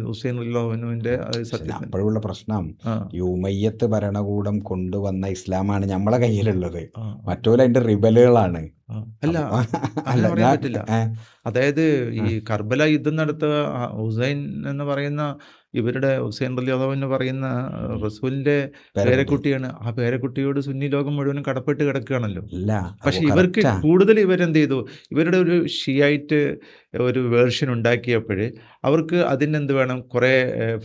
ഹുസൈൻ റളിയല്ലാഹുവിന്റെ സത്യത്തിൽ അപ്പോഴുള്ള പ്രശ്നം ആ ഈ ഉമയ്യത്ത് ഭരണകൂടം കൊണ്ടുവന്ന ഇസ്ലാമാണ് നമ്മളെ കയ്യിലുള്ളത്, ആ മറ്റോല് അതിന്റെ റിബലുകളാണ്. ആ. അല്ല, അപ്പൊ അങ്ങനെ അല്ല പറയാൻ ഞാൻ പറ്റില്ല. ഏ, അതായത് ഈ ആ, കർബല യുദ്ധം നടത്ത ഹുസൈൻ എന്ന് പറയുന്ന ഇവരുടെ ഹുസൈൻ റളിയല്ലാഹു എന്ന് പറയുന്ന ഉം, റസൂലിന്റെ പേരക്കുട്ടി പേരക്കുട്ടിയാണ്. ആ പേരക്കുട്ടിയോട് സുന്നി ലോകം മുഴുവനും കടപ്പെട്ട് കിടക്കുകയാണല്ലോ. അല്ല, പക്ഷെ അത് ഇവർക്ക് കറക്റ്റാ. കൂടുതൽ ഇവരെന്ത് ചെയ്തു, ഇവരുടെ ഒരു ഷിയായിട്ട് ഒരു വേർഷൻ ഉണ്ടാക്കിയപ്പോൾ അവർക്ക് അതിനെന്ത് വേണം, കുറേ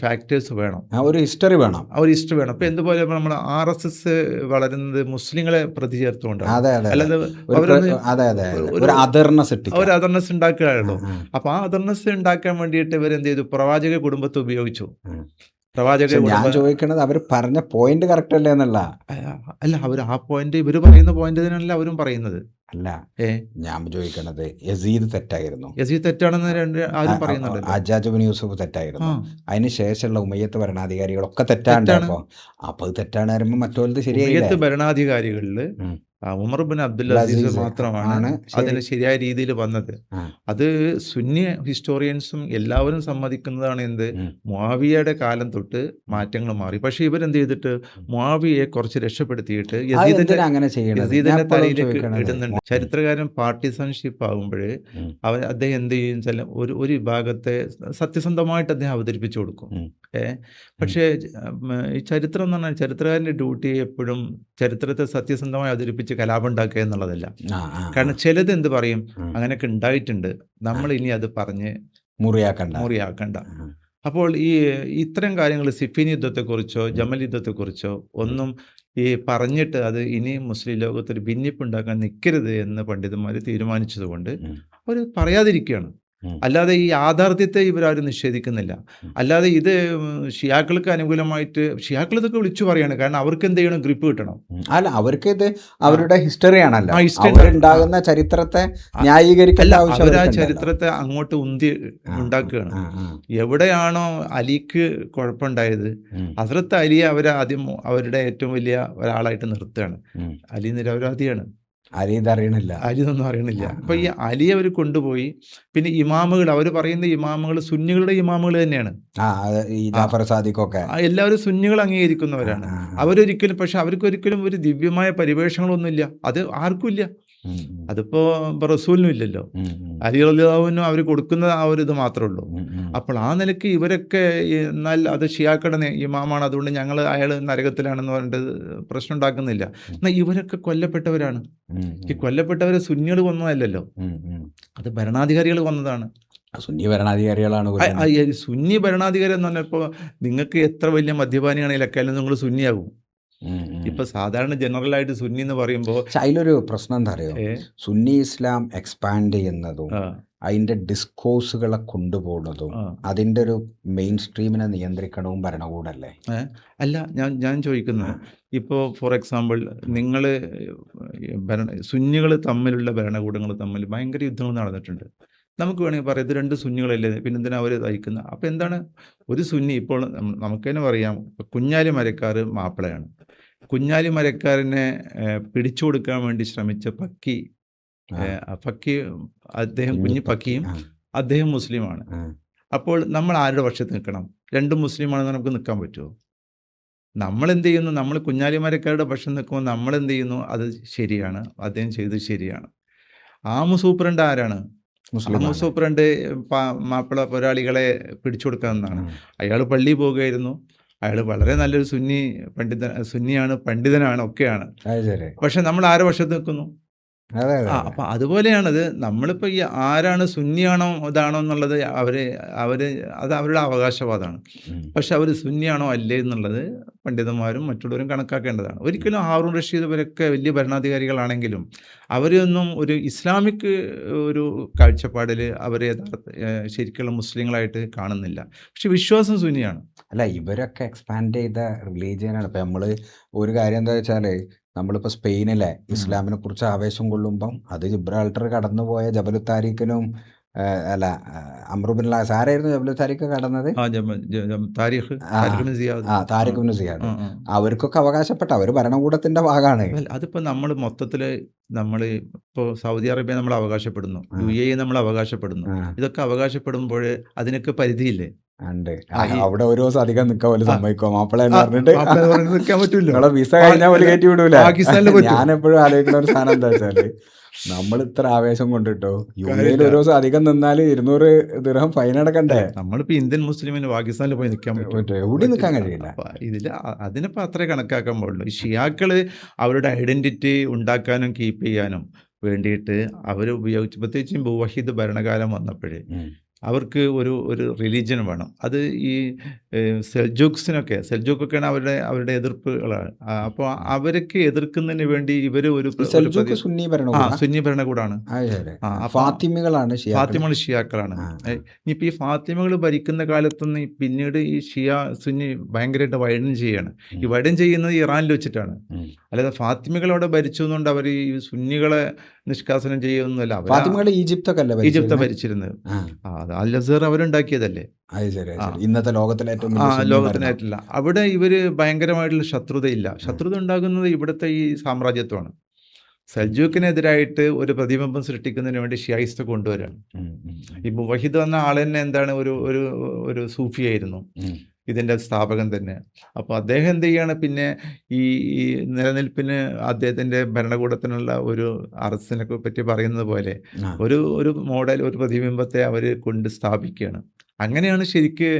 ഫാക്ടേഴ്സ് വേണം, ഒരു ഹിസ്റ്ററി വേണം. ആ ഒരു ഹിസ്റ്ററി വേണം. അപ്പോൾ എന്തുപോലെ നമ്മൾ RSS വളരുന്നത് മുസ്ലിങ്ങളെ പ്രതി ചേർത്തുകൊണ്ടാണ്. അതെ അതെ അതെ അല്ലാതെ ഒരു അവരൊന്ന് അതെ അതെ അതെ ഒരു ഒരു അദർനെസ് ഒരു ഇട്ടിക്കാം. അദർനെസ് ആ, ഉണ്ടാക്കുകയാണല്ലോ. ആ, അപ്പോൾ ആ അദർനെസ് ഉണ്ടാക്കാൻ വേണ്ടിയിട്ട് ഇവരെന്ത് ചെയ്തു, പ്രവാചക കുടുംബത്തെ ഉപയോഗിച്ചു. ആ. പ്രവാചക പക്ഷെ ഞാൻ കുടുംബം ചോദിക്കണത് അവർ പറഞ്ഞ പോയിന്റ് കറക്റ്റ് അല്ലേ എന്നുള്ള. അല്ല, അവർ ആ പോയിന്റ് ഇവർ പറയുന്ന പോയിന്റ് തന്നെയല്ല അവരും പറയുന്നത്. അല്ല, ഏ ഞാൻ ചോദിക്കണത് യസീദ് തെറ്റായിരുന്നു, യസീദ് തെറ്റാണെന്ന് ആരും പറയുന്നുണ്ടല്ലോ. ഹജ്ജാജ് ബിൻ യൂസുഫ് ആ തെറ്റായിരുന്നു, അതിന് ശേഷമുള്ള ഉമയ്യത്ത് ഭരണാധികാരികളൊക്കെ തെറ്റാണ്ട്. തെറ്റാണ്. അപ്പൊ അത് തെറ്റാണ് പറയുമ്പോൾ മറ്റോലത് ശരിയായില്ലേ? ഉമയ്യത്ത് ഭരണാധികാരികളിൽ ഉം. Umar bin Abdul Abdul Aziz Aziz മാത്രമാണ് ആണ് ശരി. അതിന് ശരിയായ രീതിയിൽ വന്നത്. ആ, അത് സുന്നി ഹിസ്റ്റോറിയൻസും എല്ലാവരും സമ്മതിക്കുന്നതാണ്. എന്ത്, ഉം, മുആവിയയുടെ കാലം തൊട്ട് ഉം. മാറ്റങ്ങൾ മാറി. പക്ഷെ ഇവരെന്ത് ചെയ്തിട്ട് മുആവിയയെ കുറച്ച് രക്ഷപ്പെടുത്തിയിട്ട് അത് യസീദിന്റെ എന്തിനാ അങ്ങനെ ചെയ്യണത്? ഞാൻ യസീദിന്റെ എപ്പോഴും തലയിലേക്ക് ചോദിക്കണത്. ഇടുന്നുണ്ട്. ചരിത്രകാരൻ പാർട്ടിസൺഷിപ്പ് ആകുമ്പോൾ ഉം, അദ്ദേഹം എന്ത് ചെയ്യും വെച്ചാൽ ഒരു വിഭാഗത്തെ സത്യസന്ധമായിട്ട് അദ്ദേഹം അവതരിപ്പിച്ചു കൊടുക്കും. ഉം, ഏ ഉം. പക്ഷേ ഈ ചരിത്രം എന്ന് പറഞ്ഞാൽ ചരിത്രകാരൻ്റെ ഡ്യൂട്ടി എപ്പോഴും ചരിത്രത്തെ സത്യസന്ധമായി അവതരിപ്പിച്ച് കലാപം ഉണ്ടാക്കുക എന്നുള്ളതല്ല. ആ, ആ, ആ, കാരണം ചിലത് എന്ത് പറയും, ഉം. അങ്ങനെയൊക്കെ ഉണ്ടായിട്ടുണ്ട്, ആ, നമ്മൾ ഇനി അത് പറഞ്ഞ് മുറിയാക്കണ്ട. മുറിയാക്കണ്ട. ആ, അപ്പോൾ ഇത്തരം കാര്യങ്ങൾ സിഫീൻ യുദ്ധത്തെക്കുറിച്ചോ ജമൽ യുദ്ധത്തെക്കുറിച്ചോ ഒന്നും ഈ പറഞ്ഞിട്ട് അത് ഇനി മുസ്ലിം ലോകത്തൊരു ഭിന്നിപ്പുണ്ടാക്കാൻ നിൽക്കരുത് എന്ന് പണ്ഡിതന്മാർ തീരുമാനിച്ചതുകൊണ്ട് ഉം, അവർ പറയാതിരിക്കുകയാണ്. ഉം, അല്ലാതെ ഈ യാഥാർത്ഥ്യത്തെ ഇവരാരും നിഷേധിക്കുന്നില്ല. ഉം. അല്ലാതെ ഇത് ഷിയാക്കൾക്ക് അനുകൂലമായിട്ട് ഷിയാക്കൾ ഇതൊക്കെ വിളിച്ചു പറയാണ്. കാരണം അവർക്ക് എന്ത് ചെയ്യണം, ഗ്രിപ്പ് കിട്ടണം. അല്ല, അവർക്ക് ഇത് ആ അവരുടെ ഹിസ്റ്ററി ആണല്ലോ, ആ ഹിസ്റ്ററി അവരുണ്ടാകുന്ന ചരിത്രത്തെ അല്ല, ന്യായീകരിക്കേണ്ട ആവശ്യം അവരാ അവർക്കുണ്ടല്ലോ. ചരിത്രത്തെ അങ്ങോട്ട് ഉന്തി ആ, ഉണ്ടാക്കുകയാണ്. ആ, ആ, എവിടെയാണോ അലിക്ക് കുഴപ്പമുണ്ടായത്, ഉം, ഹസ്രത്ത് അലിയെ ആദ്യം അവരുടെ ഏറ്റവും വലിയ ഒരാളായിട്ട് നിർത്തുകയാണ്. ഉം. അലി നിരപരാധിയാണ്, അലി ഇതറിയണില്ല. അലി ഇതൊന്നും അറിയണില്ല. ആ, അപ്പോൾ ആ, ഈ അലിയെ അവർ കൊണ്ടുപോയി. പിന്നെ ഇമാമുകൾ, അവർ പറയുന്ന ഇമാമുകൾ സുന്നികളുടെ ഇമാമുകൾ തന്നെയാണ്. അത് ഈ ആ ജാഫർ സാദിഖൊക്കെ. എല്ലാവരും സുന്നികൾ ആ, അംഗീകരിക്കുന്നവരാണ്. ആ, ആ. അവരൊരിക്കലും, പക്ഷെ അവർക്കൊരിക്കലും ഒരു ദിവ്യമായ പരിവേഷങ്ങളൊന്നുമില്ല. അത് ആർക്കും ഇല്ല. ഉം, ഉം, അതിപ്പോൾ റസൂലിനും ഇല്ലല്ലോ. ഉം, ഉം, അലി റളിയല്ലാഹുവിനും അവർ കൊടുക്കുന്ന ആ ഒരു ഇത് മാത്രമേ ഉള്ളൂ. ഉം, ഉം, അപ്പോൾ ആ നിലയ്ക്ക് ഇവരൊക്കെ എന്നാൽ അത് ഷിയാക്കളുടെ ഇമാമാണ്, അതുകൊണ്ട് ഞങ്ങൾ അയാൾ നരകത്തിലാണെന്ന് പറഞ്ഞിട്ട് പ്രശ്നം ഉണ്ടാക്കുന്നില്ല. ഉം, എന്നാൽ ഇവരൊക്കെ കൊല്ലപ്പെട്ടവരാണ്. ഉം, ഈ കൊല്ലപ്പെട്ടവരെ സുന്നികൾ കൊന്നതല്ലല്ലോ, ഉം, ഉം. അത് ഭരണാധികാരികൾ കൊന്നതാണ്. സുന്നി ഭരണാധികാരികളാണ് കൊല്ലുന്നത്. ഈ സുന്നി ഭരണാധികാരി എന്ന് പറഞ്ഞപ്പോൾ നിങ്ങൾക്ക് എത്ര വലിയ മദ്യപാനിയാണെങ്കിലൊക്കെ നിങ്ങൾ സുന്നിയാകും. ഉം, ഉം. ഇപ്പൊ സാധാരണ ജനറലായിട്ട് സുന്നി എന്ന് പറയുമ്പോൾ പക്ഷെ അതിലൊരു പ്രശ്നം എന്താ അറിയോ, സുന്നി ഇസ്ലാം എക്സ്പാൻഡ് ചെയ്യുന്നതും അതിൻ്റെ ഡിസ്കോഴ്സുകളെ കൊണ്ടുപോകുന്നതും അതിൻ്റെ ഒരു മെയിൻ സ്ട്രീമിനെ നിയന്ത്രിക്കണവും ഭരണകൂടമല്ലേ? അല്ല, ഞാൻ ചോദിക്കുന്നത്, ഇപ്പോൾ ഫോർ എക്സാമ്പിൾ നിങ്ങൾ സുന്നികൾ തമ്മിലുള്ള ഭരണകൂടങ്ങൾ തമ്മിൽ ഭയങ്കര യുദ്ധങ്ങൾ നടന്നിട്ടുണ്ട്. നമുക്ക് വേണമെങ്കിൽ പറയാം ഇത് രണ്ട് സുന്നികളല്ലേ, പിന്നെ എന്തിനാ അവർ തയ്ക്കുന്നത്? അപ്പോൾ എന്താണ്, ഒരു സുന്നി ഇപ്പോൾ നമുക്ക് തന്നെ പറയാം, കുഞ്ഞാലി മരക്കാർ മാപ്പിളയാണ്. കുഞ്ഞാലി മരക്കാരനെ പിടിച്ചു കൊടുക്കാൻ വേണ്ടി ശ്രമിച്ച പക്കി, അദ്ദേഹം കുഞ്ഞു പക്കിയും അദ്ദേഹം മുസ്ലിമാണ്. അപ്പോൾ നമ്മൾ ആരുടെ പക്ഷത്ത് നിൽക്കണം? രണ്ടും മുസ്ലിമാണെന്ന് നമുക്ക് നിൽക്കാൻ പറ്റുമോ? നമ്മൾ എന്ത് ചെയ്യുന്നു, നമ്മൾ കുഞ്ഞാലി മരക്കാരുടെ പക്ഷം നിൽക്കുമ്പോൾ നമ്മൾ എന്ത് ചെയ്യുന്നു, അത് ശരിയാണ്, അദ്ദേഹം ചെയ്തത് ശരിയാണ്. ആമു സൂപ്രണ്ട് ആരാണ്? ആമു സൂപ്രണ്ട് മാപ്പിള പോരാളികളെ പിടിച്ചു കൊടുക്കാമെന്നാണ്. അയാൾ പള്ളിയിൽ പോകുകയായിരുന്നു. അയാൾ വളരെ നല്ലൊരു സുന്നിയാണ്, പണ്ഡിതനാണ്, ഒക്കെയാണ്. പക്ഷെ നമ്മൾ ആരുടെ പക്ഷത്ത് നിൽക്കുന്നു? അപ്പം അതുപോലെയാണത്. നമ്മളിപ്പോൾ ഈ ആരാണ് സുന്നിയാണോ ഇതാണോ എന്നുള്ളത് അത് അവരുടെ അവകാശവാദമാണ്. പക്ഷെ അവർ സുന്നിയാണോ അല്ലേ എന്നുള്ളത് പണ്ഡിതന്മാരും മറ്റുള്ളവരും കണക്കാക്കേണ്ടതാണ്. ഒരിക്കലും ഹാറൂൺ റഷീദ് ഇവരൊക്കെ വലിയ ഭരണാധികാരികളാണെങ്കിലും അവരൊന്നും ഒരു ഇസ്ലാമിക് ഒരു കാഴ്ചപ്പാടിൽ അവരെ ശരിക്കുള്ള മുസ്ലിങ്ങളായിട്ട് കാണുന്നില്ല. പക്ഷെ വിശ്വാസം സുന്നിയാണ്. അല്ല, ഇവരൊക്കെ എക്സ്പാൻഡ് ചെയ്ത റിലീജിയനാണ്. ഇപ്പം നമ്മൾ ഒരു കാര്യം എന്താ വെച്ചാൽ, നമ്മളിപ്പോൾ സ്പെയിനിലെ ഇസ്ലാമിനെ കുറിച്ച് ആവേശം കൊള്ളുമ്പം അത് ജിബ്രാൾട്ടർ കടന്നുപോയ ജബലു താരിഖിനും അല്ല അമ്രുബിൻ ആരായിരുന്നു ജബൽ താരിഖ് കടന്നത്? ആ താരിഖ് ആ താരിഖ് ബിൻ സിയാദ്. ആ ആ താരിഖ് ബിൻ സിയാദ്. ആ ആ അവർക്കൊക്കെ അവകാശപ്പെട്ട അവർ ഭരണകൂടത്തിന്റെ ഭാഗമാണ്. അല്ല, അതിപ്പോ നമ്മൾ മൊത്തത്തില് നമ്മൾ ഇപ്പോൾ സൗദി അറേബ്യ നമ്മൾ അവകാശപ്പെടുന്നു, ആ UAE നമ്മൾ അവകാശപ്പെടുന്നു. ആ ഇതൊക്കെ അവകാശപ്പെടുമ്പോൾ അതിനൊക്കെ പരിധിയില്ലേ? ഉണ്ട്. ഈ അവിടെ ഒരു ദിവസം അധികം നിൽക്കാൻ പോലും ആ സമ്മതിക്കോ മാപ്പിള എന്ന് ആ പറഞ്ഞിട്ട് മാപ്പിള പറഞ്ഞ് നിൽക്കാൻ പറ്റുമല്ലോ. നിങ്ങളെ വിസ കഴിഞ്ഞാൽ പോലും അല്ല, കയറ്റി വിടൂല. പാകിസ്ഥാനിൽ പറ്റും. ഞാൻ എപ്പോഴും ആലോചിക്കുന്ന ഒരു സാധനം എന്താ വെച്ചാല് നമ്മൾ ഇത്ര ആവേശം കൊണ്ടിട്ടോ UAE കാര്യമില്ല. ഒരു ദിവസം അധികം നിന്നാൽ 200 ദിർഹം ഫൈൻ അടക്കണ്ടേ? നമ്മളിപ്പോ ഇന്ത്യൻ മുസ്ലിമിന് പാകിസ്ഥാനിൽ പോയി നിൽക്കാൻ പറ്റും? എവിടെ നിൽക്കാൻ പറ്റില്ല. കഴിയില്ല. അപ്പൊ ഇതിൽ അതിനിപ്പോ അത്രേ കണക്കാക്കാൻ പാടുള്ളൂ. ഈ ഷിയാക്കള് അവരുടെ ഐഡന്റിറ്റി ഉണ്ടാക്കാനും കീപ്പ് ചെയ്യാനും വേണ്ടിയിട്ട് അവർ ഉപയോഗിച്ച്, പ്രത്യേകിച്ചും മുവഹിദ് ഭരണകാലം വന്നപ്പോഴേ ഉം. അവർക്ക് ഒരു റിലീജിയൻ വേണം. അത് ഈ സെൽജൂക്കൊക്കെയാണ് അവരുടെ എതിർപ്പുകളാണ്. അപ്പോൾ അവർക്ക് എതിർക്കുന്നതിന് വേണ്ടി ഇവർ ഈ സെൽജൂക്ക് സുന്നി ഭരണകൂടം. സുന്നി ഭരണകൂടാണ്. അപ്പൊ ഫാത്തിമികളാണ് ഷിയാക്കൾ. ഫാത്തിമകൾ ഷിയാക്കളാണ്. ആ, ഇനിയിപ്പോൾ ഈ ഫാത്തിമകൾ ഭരിക്കുന്ന കാലത്തൊന്നും പിന്നീട് ഈ ഷിയ സുന്നി ഭയങ്കരമായിട്ട് വൈഡൻ ചെയ്യാണ്. ഈ വൈഡൻ ചെയ്യുന്നത് ഇറാനിൽ വെച്ചിട്ടാണ്. ഉം. അല്ലാതെ ഫാത്തിമകൾ അവിടെ ഭരിച്ചു എന്നുകൊണ്ട് അവർ ഈ സുന്നികളെ നിഷ്കാസനം ചെയ്യുന്നല്ല. ഫാത്തിമകൾ ഈജിപ്തൊക്കെ അല്ലേ ഈജിപ്ത ഭരിച്ചിരുന്നത്? ഭരിച്ചിരുന്നത്. അത് അൽ അസർ അവരുണ്ടാക്കിയതല്ലേ. അത് ശരി, ആ ഇന്നത്തെ ലോകത്തിലെ ഏറ്റവും ആ വലിയ സുന്നി ഭരണം. ലോകത്തിനായിട്ടില്ല. അവിടെ ഇവർ ഭയങ്കരമായിട്ടുള്ള ശത്രുതയില്ല. ശത്രുത ഉണ്ടാകുന്നത് ഇവിടുത്തെ ഈ സാമ്രാജ്യത്വമാണ്. സെൽജൂക്കിനെതിരായിട്ട് ഒരു പ്രതിബിംബം സൃഷ്ടിക്കുന്നതിന് വേണ്ടി ഷിയായിസ്റ്റ് കൊണ്ടുവരാണ്. ഉം, ഉം, ഈ മുവഹിദ് എന്ന ആൾ തന്നെ എന്താണ് ഒരു ഒരു ഒരു സൂഫിയായിരുന്നു, ഉം, ഇതിൻ്റെ സ്ഥാപകൻ തന്നെ. അപ്പോൾ അദ്ദേഹം എന്ത് ചെയ്യാണ്, പിന്നെ ഈ ഈ നിലനിൽപ്പിന് അദ്ദേഹത്തിൻ്റെ ഭരണകൂടത്തിനുള്ള ഒരു അറസ്റ്റിനെ പറ്റി പറയുന്നത് പോലെ ആ, ഒരു മോഡൽ, ഒരു പ്രതിബിംബത്തെ അവർ കൊണ്ട് സ്ഥാപിക്കുകയാണ്. അങ്ങനെയാണ് ശരിക്ക്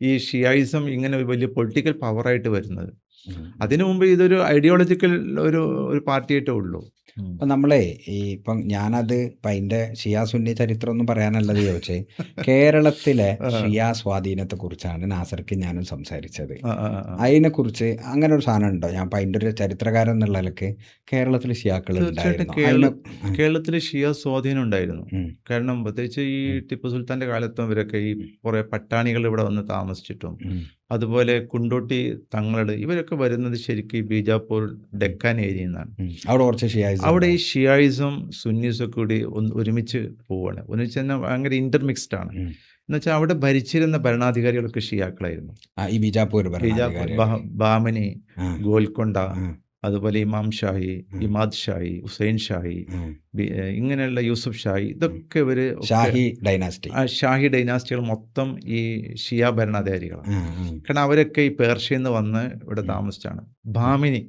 ഈ ഷിയായിസം ഇങ്ങനെ ഒരു വലിയ പൊളിറ്റിക്കൽ പവറായിട്ട് വരുന്നത്. ഉം. അതിനു മുമ്പ് ഇതൊരു ഐഡിയോളജിക്കൽ ഒരു ഒരു പാർട്ടിയായിട്ടേ ഉള്ളൂ. അപ്പം നമ്മളെ ഇപ്പം ഞാനത് ഇപ്പം അതിൻ്റെ ഷിയാ സുന്നി ചരിത്രം ഒന്നും പറയാനല്ലത് ചോദിച്ചേ, കേരളത്തിലെ ഷിയാ സ്വാധീനത്തെ കുറിച്ചാണ് നാസർക്ക് ഞാനും സംസാരിച്ചത്. അതിനെക്കുറിച്ച് അങ്ങനെ ഒരു സാധനം ഉണ്ടോ? ഞാൻ ഇപ്പം അതിൻ്റെ ഒരു ചരിത്രകാരൻ എന്നുള്ള നിലക്ക് കേരളത്തിൽ ഷിയാക്കൾ തീർച്ചയായിട്ടും ഉണ്ടായിരുന്നു. കേരളത്തിൽ ഷിയ സ്വാധീനം ഉണ്ടായിരുന്നു. ഉം. കാരണം പ്രത്യേകിച്ച് ഈ ടിപ്പു സുൽത്താൻ്റെ കാലത്തും ഇവരൊക്കെ ഈ കുറേ പട്ടാണികൾ ഇവിടെ വന്ന് താമസിച്ചിട്ടും, ഉം. അതുപോലെ കുണ്ടോട്ടി തങ്ങളുടെ ഇവരൊക്കെ വരുന്നത് ശരിക്കും ഈ ബീജാപ്പൂർ ഡെക്കാൻ ഏരിയയിൽ നിന്നാണ്. അവിടെ കുറച്ച് ഷിയായിസം അവിടെ ഈ ഷിയായിസും സുന്നീസും ഒക്കെ കൂടി ഒരുമിച്ച് പോവുകയാണ്. ഒരുമിച്ച് തന്നെ ഭയങ്കര ഇന്റർമിക്സ്ഡ് ആണ്. എന്നുവെച്ചാൽ അവിടെ ഭരിച്ചിരുന്ന ഭരണാധികാരികളൊക്കെ ഷിയാക്കളായിരുന്നു. ഈ ബീജാപ്പൂർ ബാമനി, ആ, ഗോൽക്കൊണ്ട, ആ, അതുപോലെ ഇമാം ഷാഹി, ഇമാദ് ഷാഹി, ഹുസൈൻ ഷാഹി, ഇങ്ങനെയുള്ള യൂസുഫ് ഷാഹി, ഇതൊക്കെ ഇവർ ഷാഹി ഡൈനാസ്റ്റി, ഷാഹി ഡൈനാസ്റ്റികൾ മൊത്തം ഈ ഷിയ ഭരണാധികാരികളാണ്. കാരണം അവരൊക്കെ ഈ പേർഷ്യയിൽ നിന്ന് വന്ന് ഇവിടെ താമസിച്ചാണ്. ബാമിനി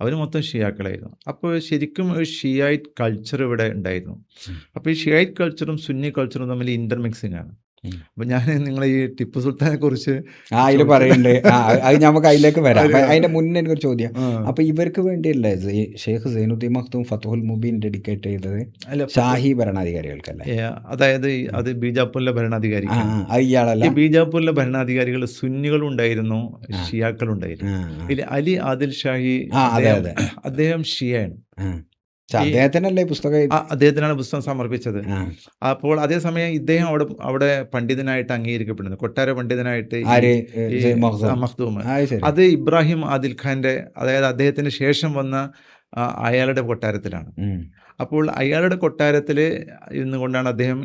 അവർ മൊത്തം ഷിയാക്കളായിരുന്നു. അപ്പോൾ ശരിക്കും ഒരു ഷിയായിറ്റ് കൾച്ചർ ഇവിടെ ഉണ്ടായിരുന്നു. അപ്പോൾ ഈ ഷിയായിറ്റ് കൾച്ചറും സുന്നി കൾച്ചറും തമ്മിൽ ഇന്റർമിക്സിങ് ആണ്. അപ്പം ഞാൻ നിങ്ങളെ ഈ ടിപ്പു സുൽത്താനെ കുറിച്ച് അതിൽ പറയുന്നുണ്ട്, അത് നമുക്ക് അതിലേക്ക് വരാം. അതിന്റെ മുന്നേ എനിക്കൊരു ചോദ്യം. അപ്പൊ ഇവർക്ക് വേണ്ടിയല്ലേ ഷെയ്ഖ് സൈനുദ്ദീൻ മഖ്ദൂം ഫത്തുഹുൽ മുബീൻ ഡെഡിക്കേറ്റ് ചെയ്തത് ഷാഹി ഭരണാധികാരികൾക്കല്ലേ? അതായത് അത് ബീജാപ്പൂരിലെ ഭരണാധികാരി. ഇയാളല്ല, ഈ ബീജാപ്പൂരിലെ ഭരണാധികാരികൾ സുന്നികളും ഉണ്ടായിരുന്നു, ഷിയാക്കളും ഉണ്ടായിരുന്നു. അലി ആദിൽ ഷാഹി അദ്ദേഹം ഷിയാണ്. അദ്ദേഹത്തിനല്ലേ പുസ്തകം, അദ്ദേഹത്തിനാണ് പുസ്തകം സമർപ്പിച്ചത്. അപ്പോൾ അതേസമയം ഇദ്ദേഹം അവിടെ പണ്ഡിതനായിട്ട് അംഗീകരിക്കപ്പെടുന്നത്, കൊട്ടാര പണ്ഡിതനായിട്ട് മഖ്ദൂം. അത് ഇബ്രാഹിം ആദിൽ ഖാന്റെ, അതായത് അദ്ദേഹത്തിന് ശേഷം വന്ന അയാളുടെ കൊട്ടാരത്തിലാണ്. അപ്പോൾ അയാളുടെ കൊട്ടാരത്തിൽ ഇരുന്നുകൊണ്ടാണ് അദ്ദേഹം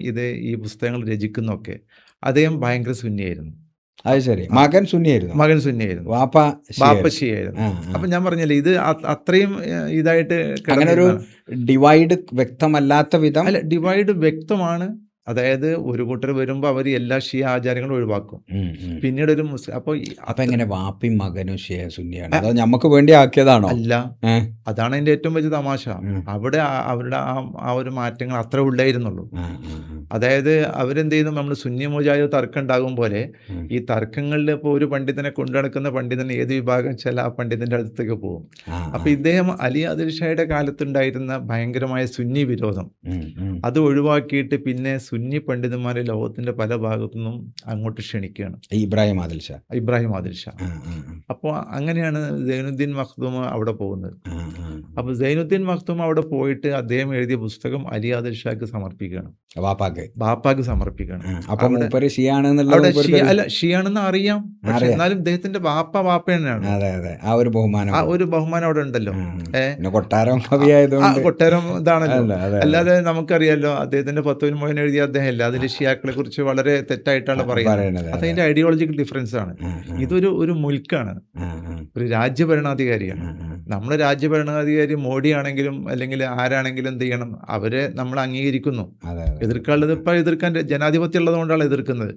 ഈ പുസ്തകങ്ങൾ രചിക്കുന്നതൊക്കെ. അദ്ദേഹം ഭയങ്കര സുന്നിയായിരുന്നു. അത് ശരി. മകൻ സുന്നിയായിരുന്നു, വാപ്പ ഷിയായിരുന്നു. അപ്പൊ ഞാൻ പറഞ്ഞല്ലേ, ഇത് അത്രയും ഇതായിട്ട് അങ്ങനെ ഒരു ഡിവൈഡ് വ്യക്തമല്ലാത്ത വിധം. അല്ല, ഡിവൈഡ് വ്യക്തമാണ്. അതായത് ഒരു കൂട്ടർ വരുമ്പോൾ അവർ എല്ലാ ഷിയ ആചാരങ്ങളും ഒഴിവാക്കും. പിന്നീട് ഒരു മുസ്ലിം അപ്പൊ എങ്ങനെ വാപ്പയും മകനും ഷിയ സുന്നിയാണ്? അതോ നമുക്ക് വേണ്ടി ആക്കിയതാണോ? അല്ല, അതാണ് അതിന്റെ ഏറ്റവും വലിയ തമാശ. അവിടെ അവരുടെ ആ ഒരു മാറ്റങ്ങൾ അത്ര ഉണ്ടായിരുന്നുള്ളൂ. അതായത് അവരെന്ത് ചെയ്യുന്നു, നമ്മൾ സുന്നി മുജാഹിദ് തർക്കം ഉണ്ടാകും പോലെ ഈ തർക്കങ്ങളിൽ ഇപ്പോൾ ഒരു പണ്ഡിതനെ കൊണ്ടു നടക്കുന്ന പണ്ഡിതൻ ഏത് വിഭാഗം വെച്ചാൽ ആ പണ്ഡിതന്റെ അടുത്തേക്ക് പോകും. അപ്പൊ ഇദ്ദേഹം അലി ആദിൽ ഷായുടെ കാലത്തുണ്ടായിരുന്ന ഭയങ്കരമായ സുന്നി വിരോധം അത് ഒഴിവാക്കിയിട്ട് പിന്നെ സുന്നി പണ്ഡിതന്മാരെ ലോകത്തിന്റെ പല ഭാഗത്തുനിന്നും അങ്ങോട്ട് ക്ഷണിക്കുകയാണ്. ഇബ്രാഹിം ആദിൽ ഷാ. അപ്പോൾ അങ്ങനെയാണ് സൈനുദ്ദീൻ മഖ്ദൂം അവിടെ പോകുന്നത്. അപ്പോൾ സൈനുദ്ദീൻ മഖ്ദൂം അവിടെ പോയിട്ട് അദ്ദേഹം എഴുതിയ പുസ്തകം അലി ആദിൽ ഷാക്ക് സമർപ്പിക്കുകയാണ്, ബാപ്പാക്ക് സമർപ്പിക്കുകയാണ്. അവിടെ അല്ല ഷിയാണെന്ന് അറിയാം, പക്ഷെ എന്നാലും ഇദ്ദേഹത്തിന്റെ ബാപ്പ തന്നെയാണ്. ആ ഒരു ബഹുമാനം അവിടെ ഉണ്ടല്ലോ. കൊട്ടാരം ഇതാണല്ലോ. അല്ലാതെ നമുക്കറിയാലോ അദ്ദേഹത്തിന്റെ ഫത്വയിൽ മുഴുവൻ എഴുതിയ അദ്ദേഹം അല്ല, അതിൽ ഷിയാക്കളെ കുറിച്ച് വളരെ തെറ്റായിട്ടാണ് പറയുന്നത്. അതതിന്റെ ഐഡിയോളജിക്കൽ ഡിഫറൻസ് ആണ്. ഇതൊരു മുൽക്കാണ്, ഒരു രാജ്യഭരണാധികാരിയാണ്. നമ്മുടെ രാജ്യഭരണാധികാരി മോഡി ആണെങ്കിലും അല്ലെങ്കിൽ ആരാണെങ്കിലും എന്ത് ചെയ്യണം, അവരെ നമ്മൾ അംഗീകരിക്കുന്നു. എതിർക്കാനുള്ളത് ഇപ്പം എതിർക്കാൻ ജനാധിപത്യം ഉള്ളത് കൊണ്ടാണ് എതിർക്കുന്നത്,